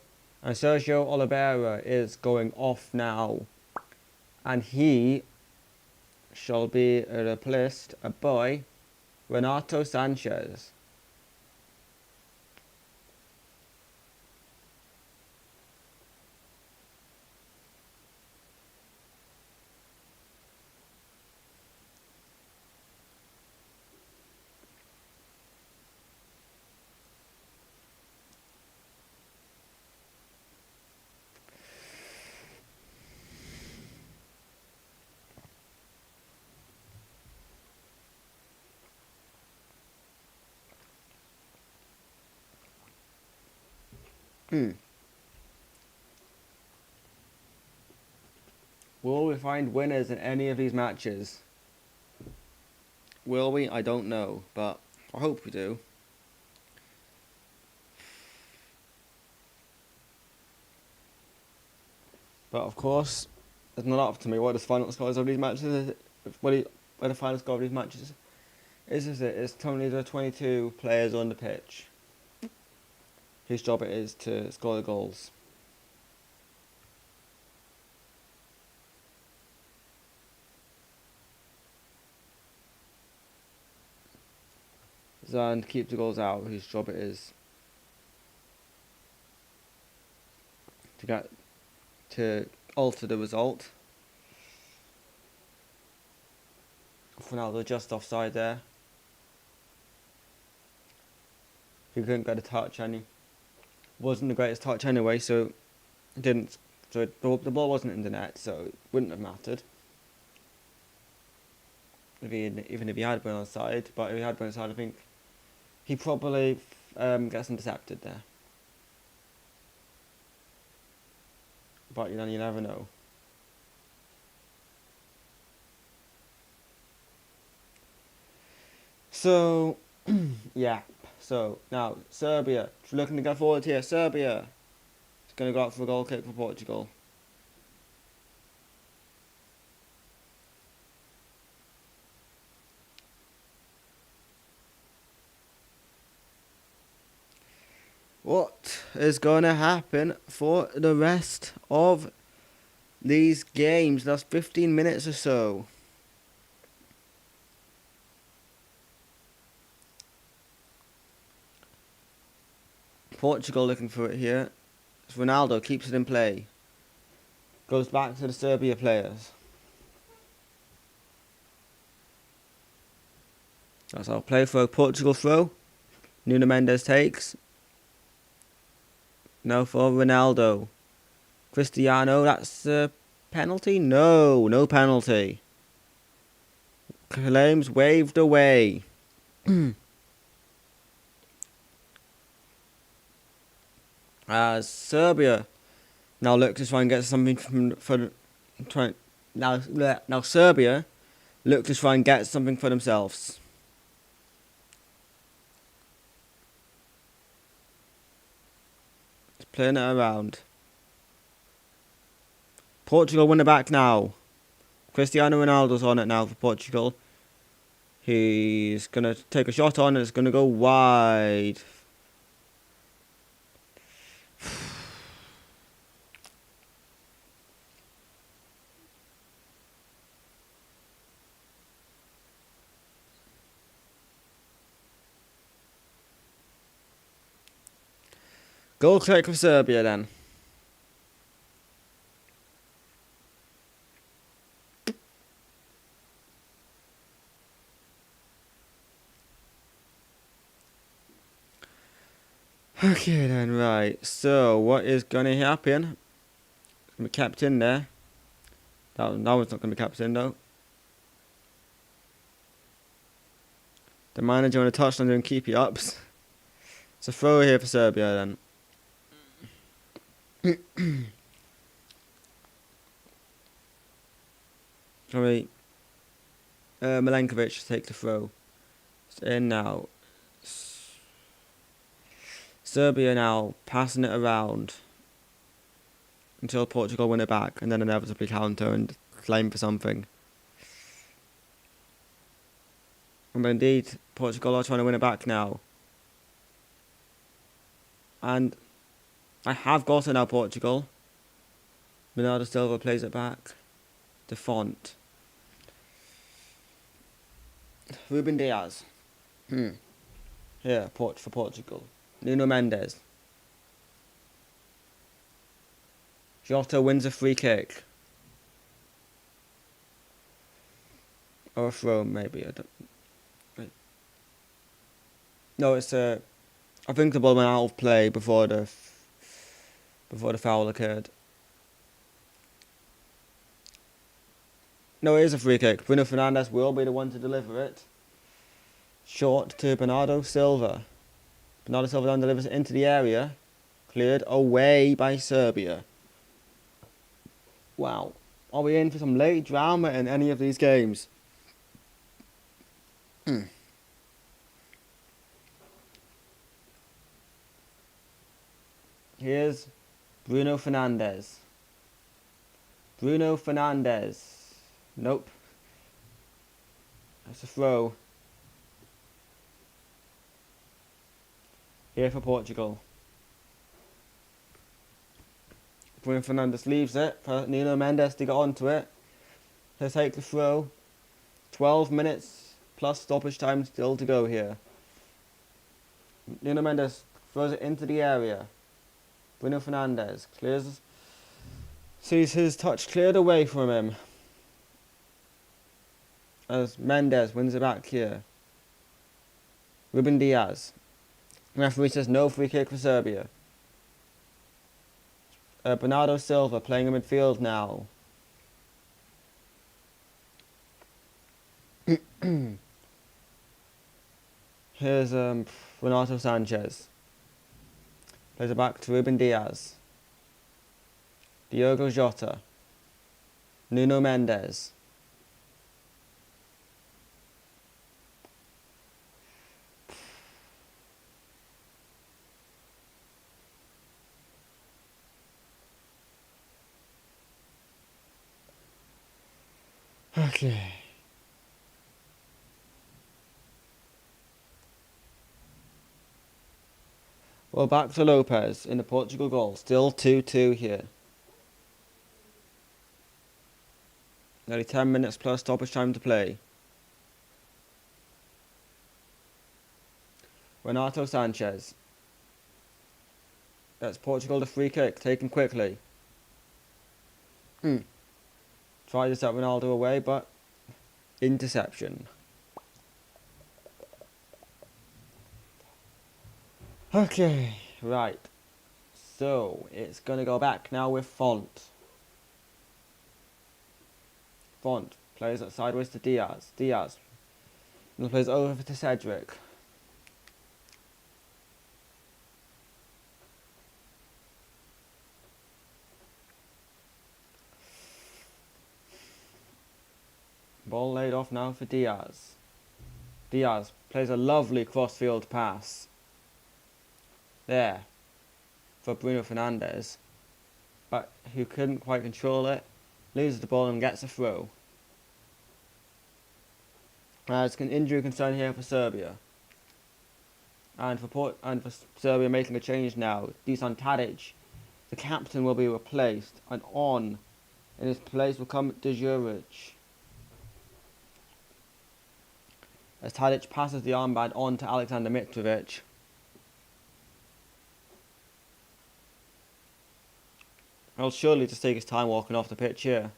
And Sergio Oliveira is going off now. And he shall be replaced by Renato Sanchez. Will we find winners in any of these matches? Will we? I don't know, but I hope we do. But of course, it's not up to me what the final scores of these matches is. What the final score of these matches is it? It's only the 22 players on the pitch whose job it is to score the goals. And keep the goals out, whose job it is to alter the result. Ronaldo just offside there. He couldn't get a touch, and he wasn't the greatest touch anyway, so the ball wasn't in the net, so it wouldn't have mattered. Even if he had been onside, but if he had been onside, I think he probably gets intercepted there. But you never know. So, yeah. So, now, Serbia. Looking to go forward here. Serbia is going to go out for a goal kick for Portugal. What is going to happen for the rest of these games? That's 15 minutes or so. Portugal looking for it here. Ronaldo keeps it in play. Goes back to the Serbia players. That's our play for a Portugal throw. Nuno Mendes takes. Now for Ronaldo. Cristiano, that's a penalty? No, no penalty. Claims waved away. As Serbia now look to try and get something now Serbia look to try and get something for themselves. It's playing it around. Portugal win it back now. Cristiano Ronaldo's on it now for Portugal. He's gonna take a shot on and it's gonna go wide. Goal kick for Serbia then. Okay then, right. So what is gonna happen? It's gonna be kept in there. That one's not gonna be kept in though. The manager on the touchline doing keepy ups. It's a throw here for Serbia then. Sorry. Milenkovic takes the throw. It's in now. Serbia now passing it around until Portugal win it back and then inevitably counter and claim for something. And indeed, Portugal are trying to win it back now. And I have got it now, Portugal. Bernardo Silva plays it back. The font. Ruben Diaz. Here, for Portugal. Nuno Mendes. Jota wins a free kick. Or a throw, maybe. I don't. No, it's I think the ball went out of play before the foul occurred. No, it is a free kick. Bruno Fernandes will be the one to deliver it. Short to Bernardo Silva. Bernardo Silva then delivers it into the area. Cleared away by Serbia. Wow. Are we in for some late drama in any of these games? Here's Bruno Fernandes. Bruno Fernandes. Nope. That's a throw. Here for Portugal. Bruno Fernandes leaves it for Nuno Mendes to get onto it. He'll take the throw. 12 minutes plus stoppage time still to go here. Nuno Mendes throws it into the area. Bruno Fernandes clears. Sees his touch cleared away from him. As Mendes wins it back here. Ruben Diaz. The referee says no free kick for Serbia. Bernardo Silva playing in midfield now. Here's Renato Sanchez. Plays it back to Ruben Diaz. Diogo Jota. Nuno Mendes. Okay. Well, back to Lopez in the Portugal goal. Still 2-2 here. Nearly 10 minutes plus stoppage time to play. Renato Sanchez. That's Portugal the free kick, taken quickly. Tried to set Ronaldo away, but interception. Okay, right. So, it's going to go back now with Font. Font plays it sideways to Diaz. Diaz plays over to Cedric. Ball laid off now for Diaz. Diaz plays a lovely cross-field pass. There. For Bruno Fernandes. But who couldn't quite control it. Loses the ball and gets a throw. There's an injury concern here for Serbia. And for Serbia making a change now. Dusan Tadic, the captain, will be replaced. And on in his place will come Djuric. As Tadic passes the armband on to Alexander Mitrovic. He'll surely just take his time walking off the pitch here.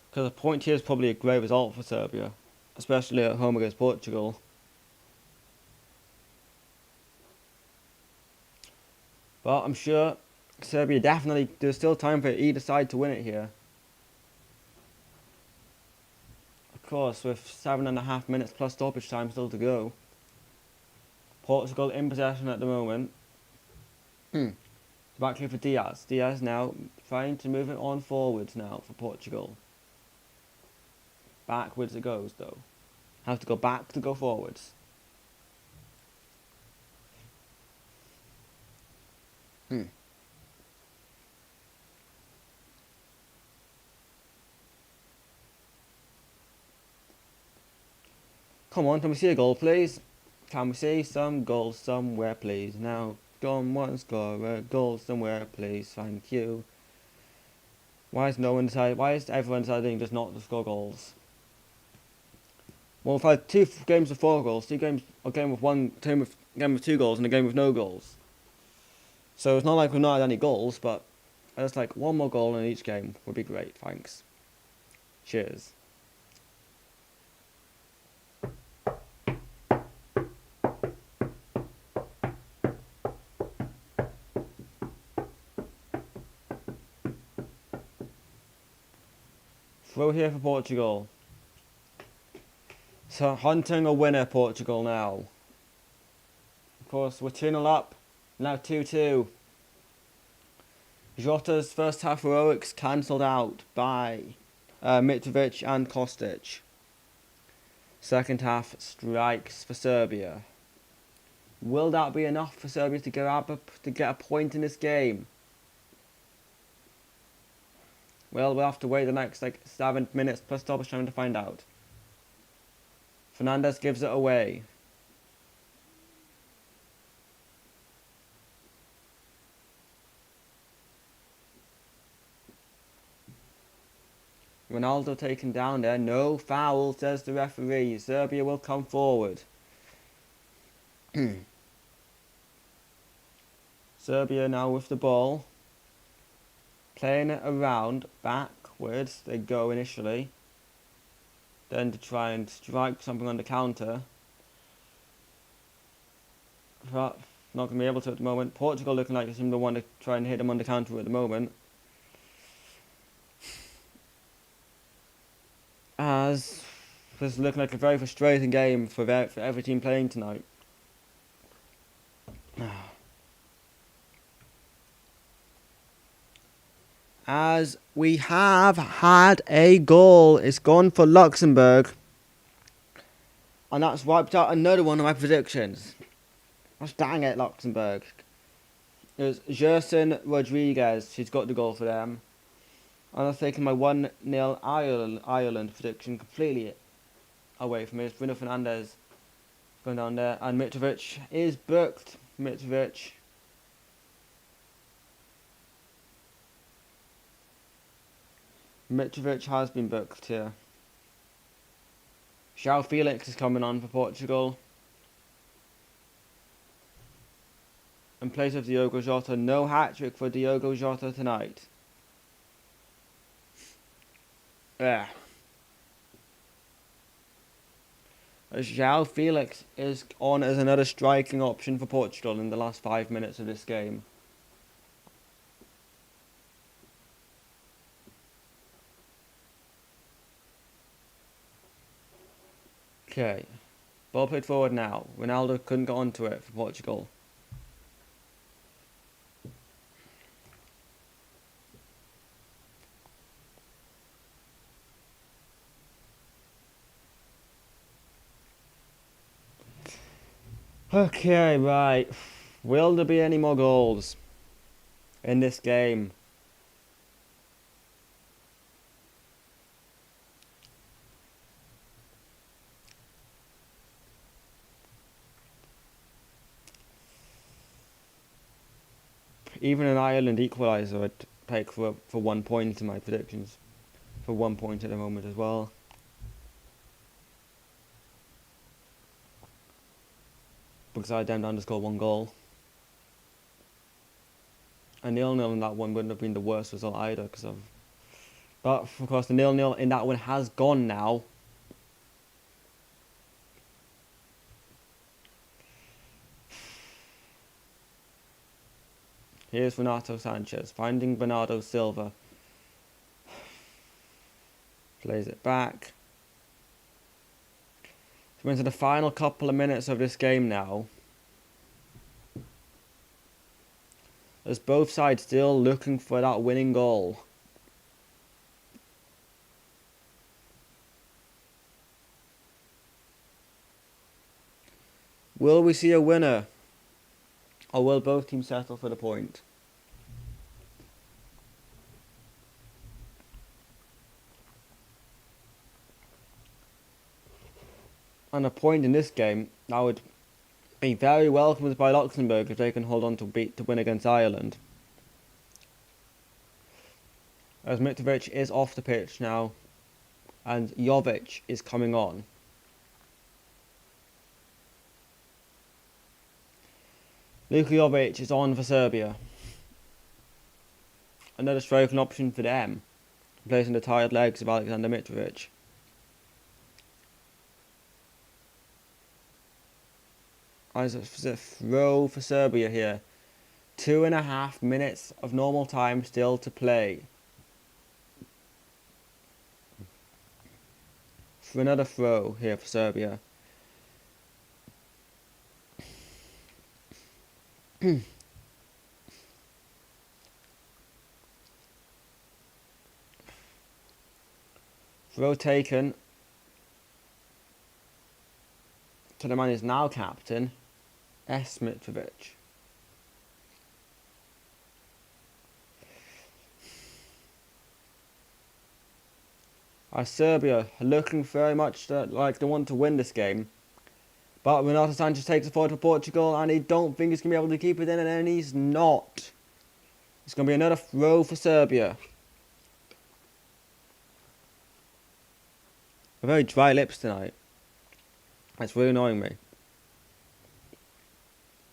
Because a point here is probably a great result for Serbia. Especially at home against Portugal. But I'm sure Serbia definitely, there's still time for either side to win it here. Of course, with 7.5 minutes plus stoppage time still to go. Portugal in possession at the moment. Back here for Diaz. Diaz now trying to move it on forwards now for Portugal. Backwards it goes though. Have to go back to go forwards. Come on, can we see a goal please? Can we see some goals somewhere please? Now, go on, one score, a goal somewhere please, thank you. Why is everyone deciding just not to score goals? Well, we've had 2 games with 4 goals, 2 games, a game with 2 goals, and a game with no goals. So it's not like we've not had any goals, but just like 1 more goal in each game would be great. Thanks. Cheers. Throw here for Portugal. So hunting a winner, Portugal now. Of course, we're 2-0 up. Now 2-2. Jota's first half heroics cancelled out by Mitrovic and Kostic. Second half strikes for Serbia. Will that be enough for Serbia to get a point in this game? Well, we'll have to wait the next 7 minutes plus stoppage time to find out. Fernandez gives it away. Ronaldo taken down there. No foul, says the referee. Serbia will come forward. Serbia now with the ball. Playing it around, backwards they go initially. Then to try and strike something on the counter. But not going to be able to at the moment. Portugal looking like they seem to want to try and hit them on the counter at the moment. As this is looking like a very frustrating game for every team playing tonight. As we have had a goal. It's gone for Luxembourg. And that's wiped out another one of my predictions. Gosh dang it, Luxembourg. It was Gerson Rodriguez who's got the goal for them. And I've taken my 1-0 Ireland prediction completely away from it. It's Bruno Fernandes going down there. And Mitrovic is booked. Mitrovic has been booked here. João Felix is coming on for Portugal. In place of Diogo Jota. No hat-trick for Diogo Jota tonight. Yeah. João Felix is on as another striking option for Portugal in the last 5 minutes of this game. Okay. Ball played forward now. Ronaldo couldn't get onto it for Portugal. Okay, right. Will there be any more goals in this game? Even an Ireland equaliser I'd take for 1 point in my predictions. For 1 point at the moment as well. Because I down to score 1 goal. A 0-0 in that one wouldn't have been the worst result either. But of course the 0-0 in that one has gone now. Here's Renato Sanchez finding Bernardo Silva. Plays it back. So we're into the final couple of minutes of this game now. As both sides still looking for that winning goal. Will we see a winner? Or will both teams settle for the point? And a point in this game, that would be very welcomed by Luxembourg if they can hold on to win against Ireland. as Mitrovic is off the pitch now and Jovic is coming on. Luka Jovic is on for Serbia. Another striking option for them, replacing the tired legs of Alexander Mitrovic. As a throw for Serbia here. 2.5 minutes of normal time still to play. For another throw here for Serbia. Throw taken to the man who is now captain, Mitrovic. Serbia are looking very much like they want to win this game. But Renato Sanchez takes it forward for Portugal and he don't think he's going to be able to keep it in, and he's not. It's going to be another throw for Serbia. I'm very dry lips tonight. It's really annoying me.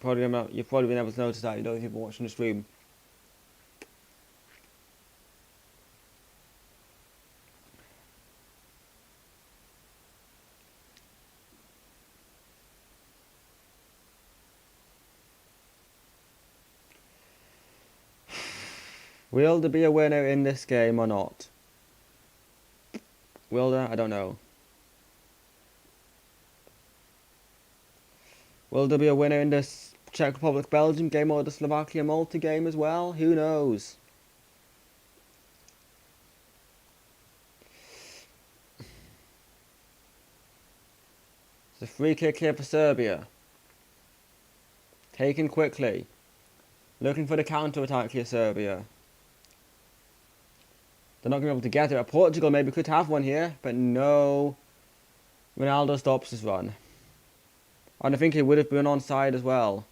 You've probably been able to notice that, you know, if you've been watching the stream. Will there be a winner in this game or not? Will there? I don't know. Will there be a winner in this Czech Republic-Belgium game or the Slovakia-Malta game as well? Who knows? It's a free kick here for Serbia. Taken quickly. Looking for the counter-attack here, Serbia. They're not going to be able to get it. Portugal maybe could have one here, but no. Ronaldo stops his run. And I think he would have been onside as well.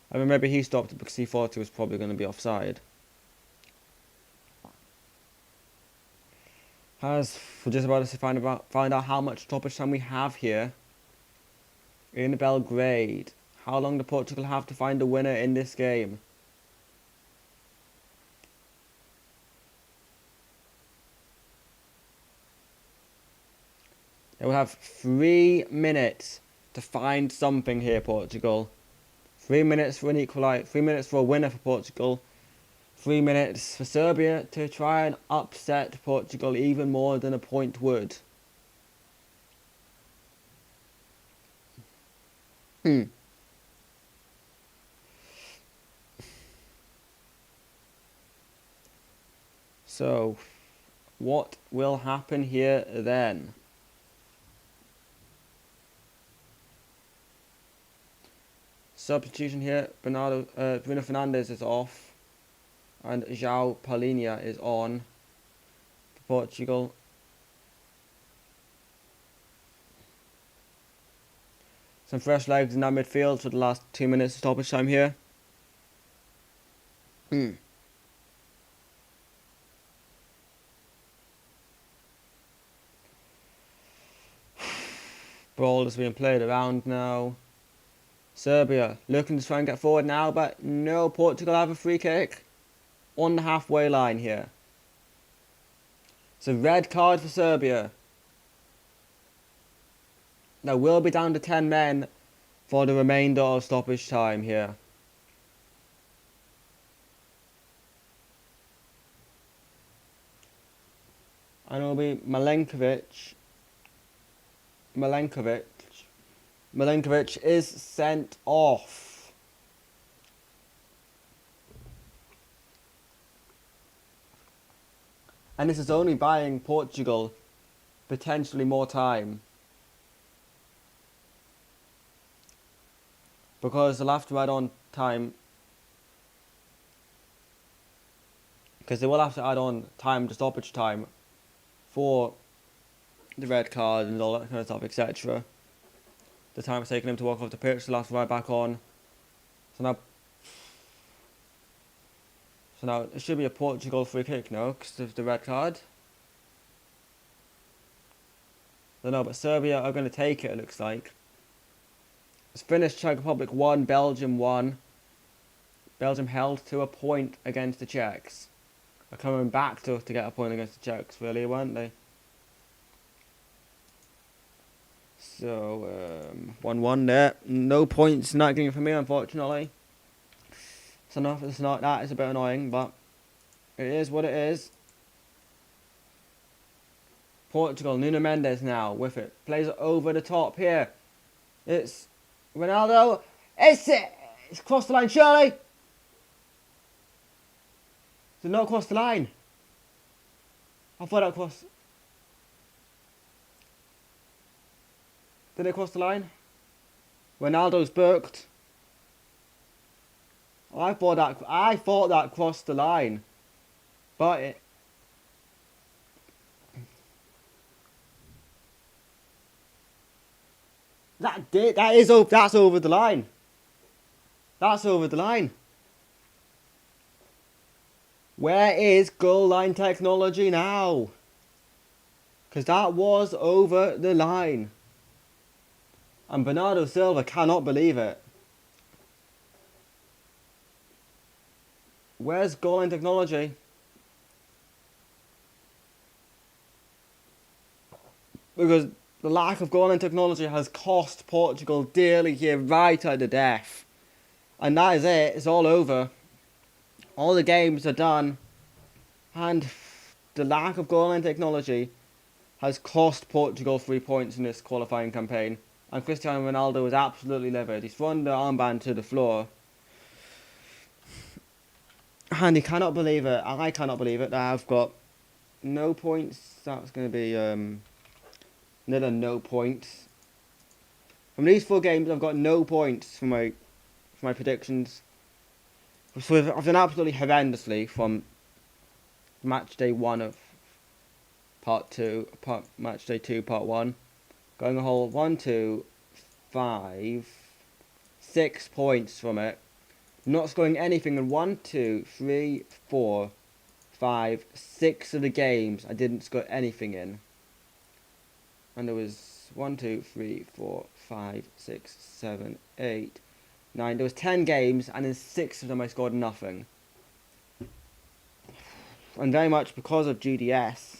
I mean, maybe he stopped it because he thought he was probably going to be offside. As we're just about to find out how much stoppage time we have here in Belgrade. How long do Portugal have to find a winner in this game? They will have 3 minutes to find something here, Portugal. 3 minutes for an equaliser, 3 minutes for a winner for Portugal. 3 minutes for Serbia to try and upset Portugal even more than a point would. So, what will happen here then? Substitution here, Bruno Fernandes is off and João Palhinha is on for Portugal. Some fresh legs in that midfield for the last 2 minutes of stoppage time here. Ball is being played around now. Serbia looking to try and get forward now, but no, Portugal have a free kick on the halfway line here. It's a red card for Serbia. Now we'll be down to 10 men for the remainder of stoppage time here. And it'll be Milenkovic is sent off. And this is only buying Portugal potentially more time. Because they'll have to add on time. Because they will have to add on time to stoppage time for the red card and all that kind of stuff, etc. The time it's taking him to walk off the pitch, they'll have to ride back on. So now it should be a Portugal free kick, no, because of the red card. No, but Serbia are going to take it, it looks like. It's finished. Czech Republic 1, Belgium 1. Belgium held to a point against the Czechs. They're coming back to get a point against the Czechs, really, weren't they? So, 1-1 there. No points not getting for me, unfortunately. So, no, it's not that. It's a bit annoying, but it is what it is. Portugal, Nuno Mendes now with it. Plays it over the top here. It's Ronaldo. It's crossed the line, surely. Did not cross the line. I thought that crossed. Did it cross the line? Ronaldo's booked. I thought that crossed the line, but it. That's over the line. That's over the line. Where is goal line technology now? Because that was over the line. And Bernardo Silva cannot believe it. Where's goal line technology? Because the lack of goal line technology has cost Portugal dearly here, right at the death. And that is it. It's all over. All the games are done. And the lack of goal line technology has cost Portugal 3 points in this qualifying campaign. And Cristiano Ronaldo is absolutely livid. He's thrown the armband to the floor. And he cannot believe it. I cannot believe it. I've got no points. That's going to be another no points. From these 4 games, I've got no points for my predictions. So I've done absolutely horrendously from match day 1 of match day 2, part 1. Going a whole 1, 2, 5, 6 points from it. Not scoring anything in 1, 2, 3, 4, 5, 6 of the games I didn't score anything in. And there was 1, 2, 3, 4, 5, 6, 7, 8, 9. There was 10 games, and in 6 of them I scored nothing. And very much because of GDS.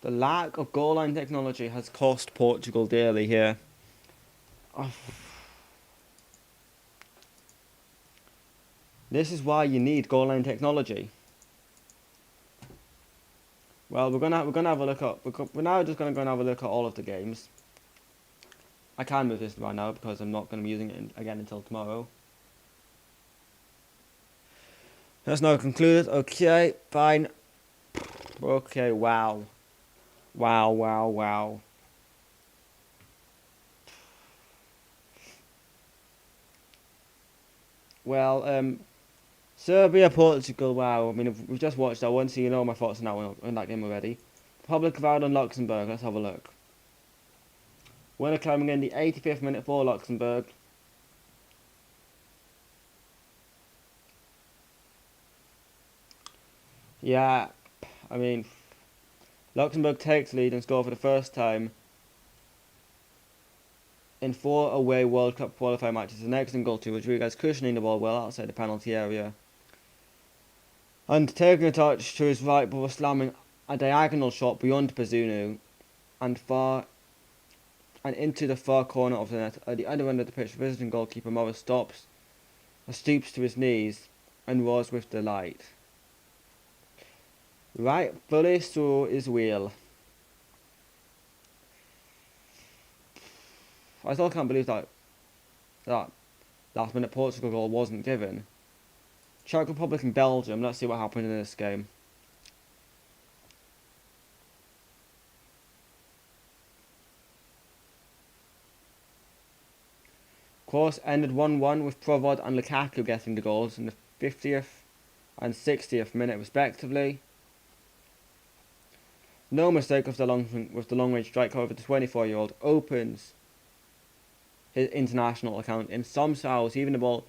The lack of goal line technology has cost Portugal dearly here. Oh. This is why you need goal line technology. Well, we're gonna have a look at. We're now just gonna go and have a look at all of the games. I can move this right now because I'm not gonna be using it again until tomorrow. That's now concluded. Okay, fine. Okay, wow. Wow. Well, Serbia, Portugal, wow. I mean, we've just watched that one, so you know my thoughts on that game already. Republic of Ireland, Luxembourg, let's have a look. Winner coming in the 85th minute for Luxembourg. Yeah, I mean, Luxembourg takes lead and score for the first time in 4 away World Cup qualifying matches. An excellent goal to Rodriguez, cushioning the ball well outside the penalty area. And taking a touch to his right before slamming a diagonal shot beyond Pazunu and into the far corner of the net. At the other end of the pitch, visiting goalkeeper Morris stoops to his knees and roars with delight. Right fully through his wheel. I still can't believe that last minute Portugal goal wasn't given. Czech Republic and Belgium, let's see what happened in this game. course, ended 1-1 with Provod and Lukaku getting the goals in the 50th and 60th minute respectively. No mistake with the long-range strike, however, the 24-year-old opens his international account in some styles, even the ball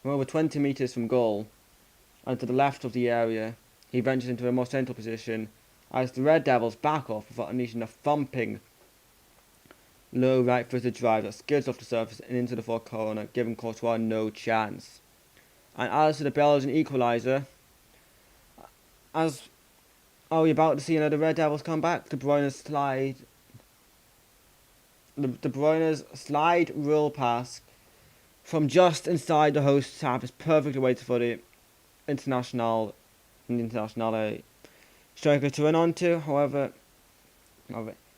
from over 20 metres from goal and to the left of the area. He ventures into a more central position as the Red Devils back off before unleashing a thumping low right-footed drive that skids off the surface and into the far corner, giving Courtois no chance. And as to the Belgian equaliser, as are we about to see another Red Devils come back? De Bruyne's slide rule pass from just inside the host's half is perfectly weighted for the Internationale striker to run onto. However,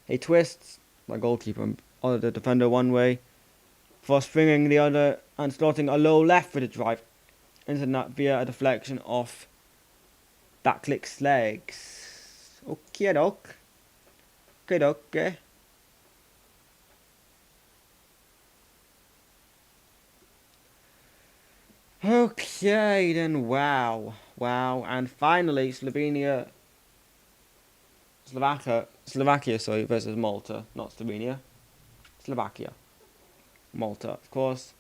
he twists the goalkeeper or the defender one way for springing the other and slotting a low left-footed drive into the net via a deflection off Backlick's legs. Okay, doke. Okay, then wow, and finally Slovakia, versus Malta, not Slovenia, Slovakia, Malta, of course.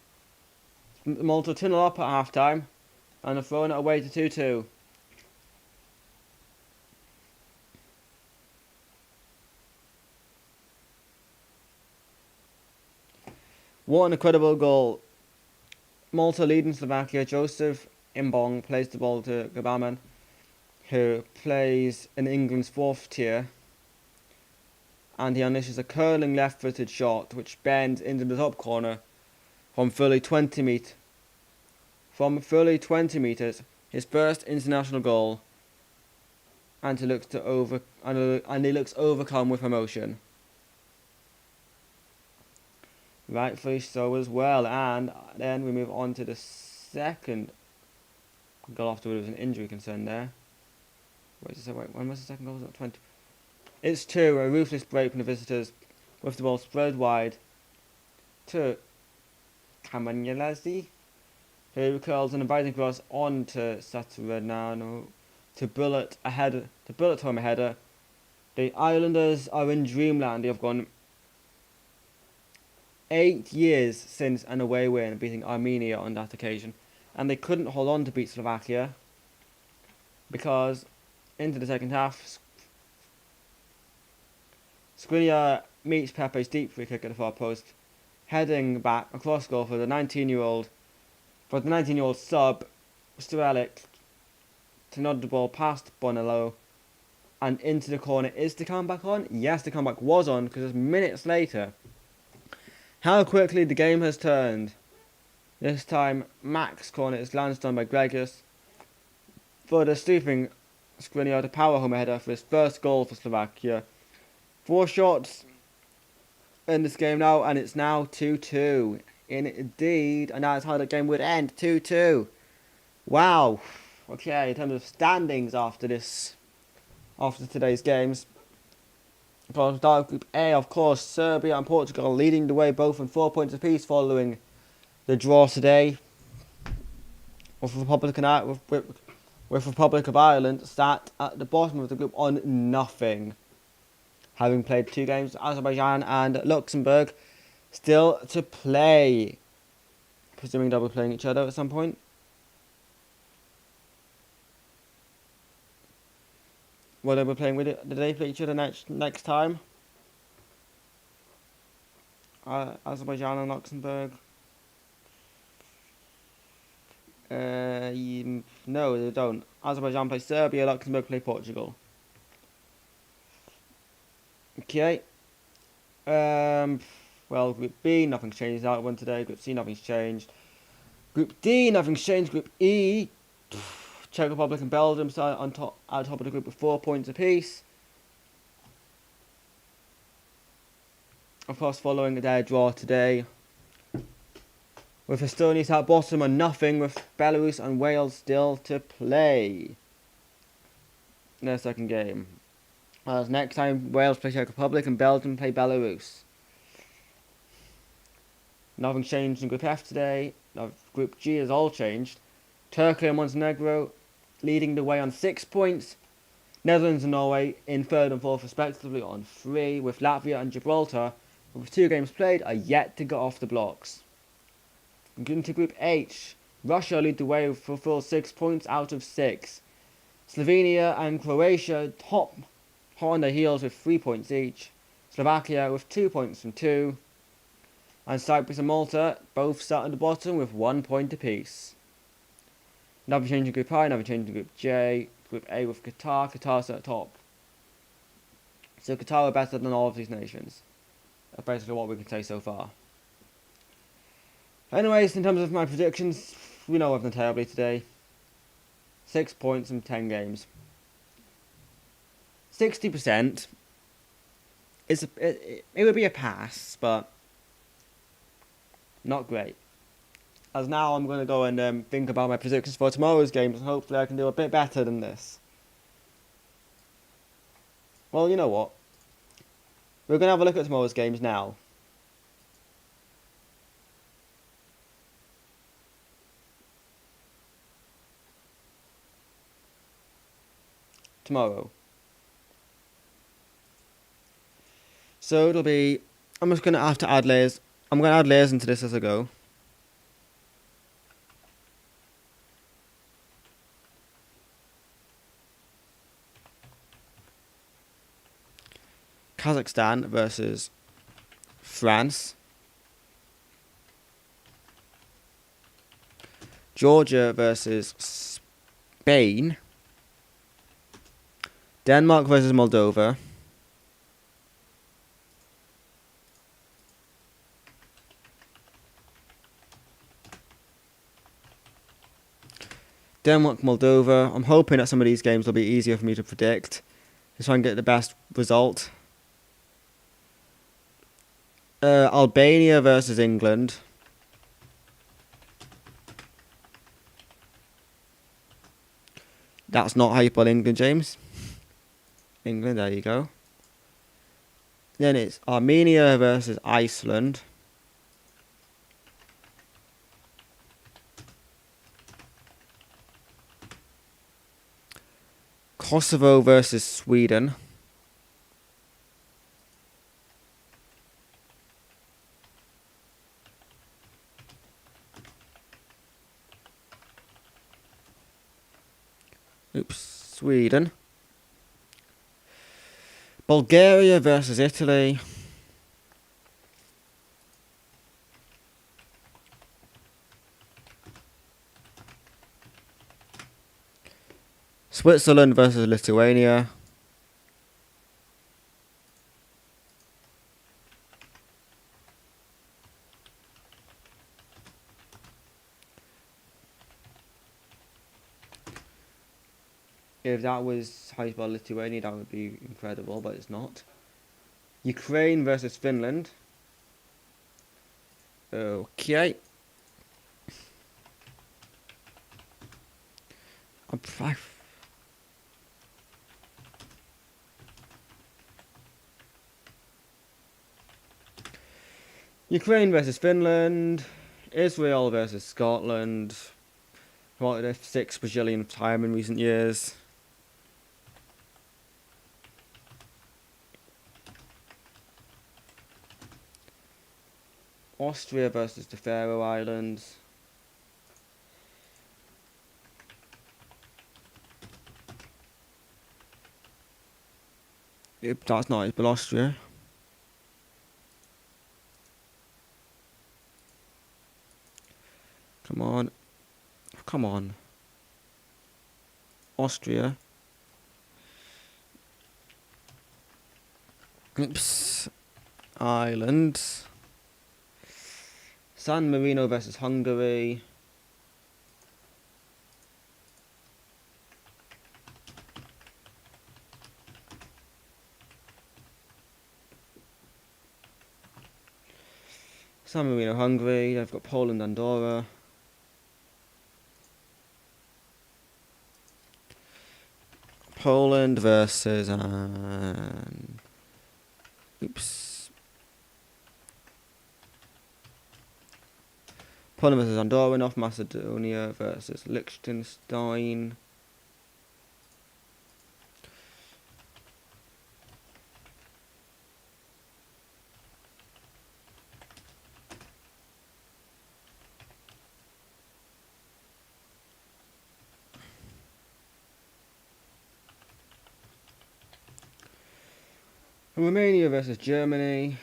Malta 2-0 up at half-time, and are throwing it away to 2-2. What an incredible goal. Malta leading Slovakia. Joseph Imbong plays the ball to Gabaman, who plays in England's fourth tier, and he unleashes a curling left-footed shot which bends into the top corner from fully 20 metres. His first international goal, and he looks overcome with emotion. Rightfully so as well. And then we move on to the second goal after there was an injury concern there. When was the second goal? Was it 20? It's 2, a ruthless break from the visitors with the ball spread wide to Kamanyalazi, who curls an inviting cross onto Saturanano to bullet home a header. The Islanders are in dreamland. They have gone 8 years since an away win, beating Armenia on that occasion, and they couldn't hold on to beat Slovakia because into the second half, Skriniar meets Pepe's deep free kick at the far post, heading back across goal for the 19-year-old sub Strelic to nod the ball past Bonello and into the corner. Is the comeback on? Yes, the comeback was on, because minutes later, how quickly the game has turned. This time, Max corner is glanced on by Gregis for the stooping Skriniar to power home a header for his first goal for Slovakia. 4 shots in this game now, and it's now 2-2. Indeed, and that's how the game would end, 2-2. Wow. Okay, in terms of standings after today's games, for Group A, of course, Serbia and Portugal leading the way, both on 4 points apiece following the draw today. With Republic of Ireland sat at the bottom of the group on nothing, having played 2 games. Azerbaijan and Luxembourg still to play, presuming they'll be playing each other at some point. Will they be playing with it? Did they play each other next time? Azerbaijan and Luxembourg. No, they don't. Azerbaijan play Serbia, Luxembourg play Portugal. Okay. Well, Group B, nothing's changed that one today. Group C, nothing's changed. Group D, nothing's changed. Group E, Czech Republic and Belgium start at top of the group with 4 points apiece. Of course, following their draw today, with Estonia at bottom and nothing, with Belarus and Wales still to play in their second game. As next time, Wales play Czech Republic and Belgium play Belarus. Nothing changed in Group F today. Group G has all changed. Turkey and Montenegro leading the way on 6 points. Netherlands and Norway in 3rd and 4th respectively on 3, with Latvia and Gibraltar, with 2 games played, are yet to get off the blocks. Into Group H, Russia lead the way with a full 6 points out of 6. Slovenia and Croatia hot on their heels with 3 points each. Slovakia with 2 points from 2. And Cyprus and Malta both sat at the bottom with 1 point apiece. Another change in Group I, another change in Group J. Group A with Qatar sat at top. So Qatar are better than all of these nations. That's basically what we can say so far. Anyways, in terms of my predictions, we know I've done terribly today. 6 points in 10 games. 60%. It would be a pass, but not great. As now I'm going to go and think about my predictions for tomorrow's games, and hopefully I can do a bit better than this. Well, you know what? We're going to have a look at tomorrow's games now. Tomorrow. So it'll be... I'm just going to have to add layers. I'm going to add layers into this as I go. Kazakhstan versus France. Georgia versus Spain. Denmark versus Moldova. Denmark, Moldova. I'm hoping that some of these games will be easier for me to predict, just so I can get the best result. Albania versus England. That's not how you spell England, James. England, there you go. Then it's Armenia versus Iceland. Kosovo versus Sweden. Sweden. Bulgaria versus Italy. Switzerland versus Lithuania. If that was how you spell Lithuania, that would be incredible, but it's not. Ukraine versus Finland. Okay. Ukraine versus Finland. Israel versus Scotland. What if 6 Brazilian time in recent years? Austria versus the Faroe Islands. Yep, that's not it, but Austria. Come on. Come on. Austria. Oops. Ireland. San Marino versus Hungary. San Marino, Hungary. I've got Poland, Andorra. Poland versus oops. Poland versus Andorra, North Macedonia versus Liechtenstein. Romania versus Germany.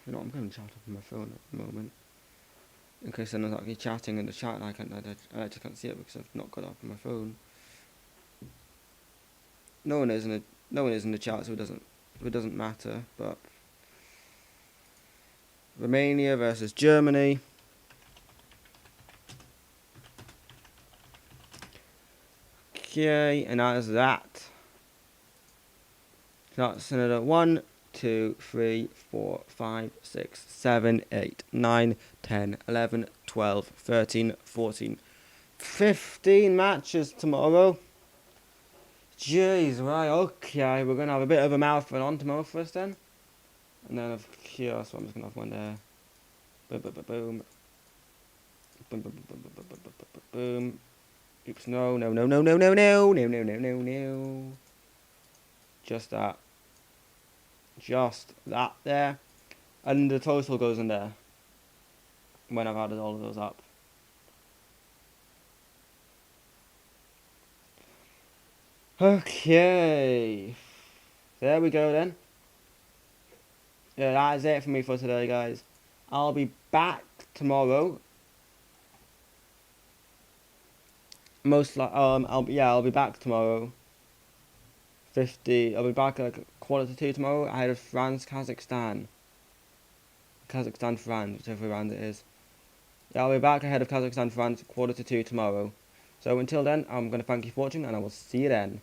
You know, I'm going to chat up on my phone at the moment. In case anyone's actually chatting in the chat and I just can't see it because I've not got it up on my phone. No one is in the chat, so it doesn't matter. But Romania versus Germany. Okay, and that is that. That's another 1, 2, 3, 4, 5, 6, 7, 8, 9, 10, 11, 12, 13, 14, 15 matches tomorrow. Jeez, right, okay, we're going to have a bit of a mouthful on tomorrow for us then. And then of course, I'm just going to have one there. Boom, boom, boom, boom. Boom, boom, boom, boom, boom, boom, boom, boom, boom. Oops, no. Just that. Just that there. And the total goes in there. When I've added all of those up. Okay. There we go then. Yeah, that is it for me for today, guys. I'll be back tomorrow. I'll be back tomorrow. I'll be back at 1:45 tomorrow ahead of France, Kazakhstan, France, whichever round it is. Yeah, I'll be back ahead of Kazakhstan, France, 1:45 tomorrow. So until then, I'm going to thank you for watching and I will see you then.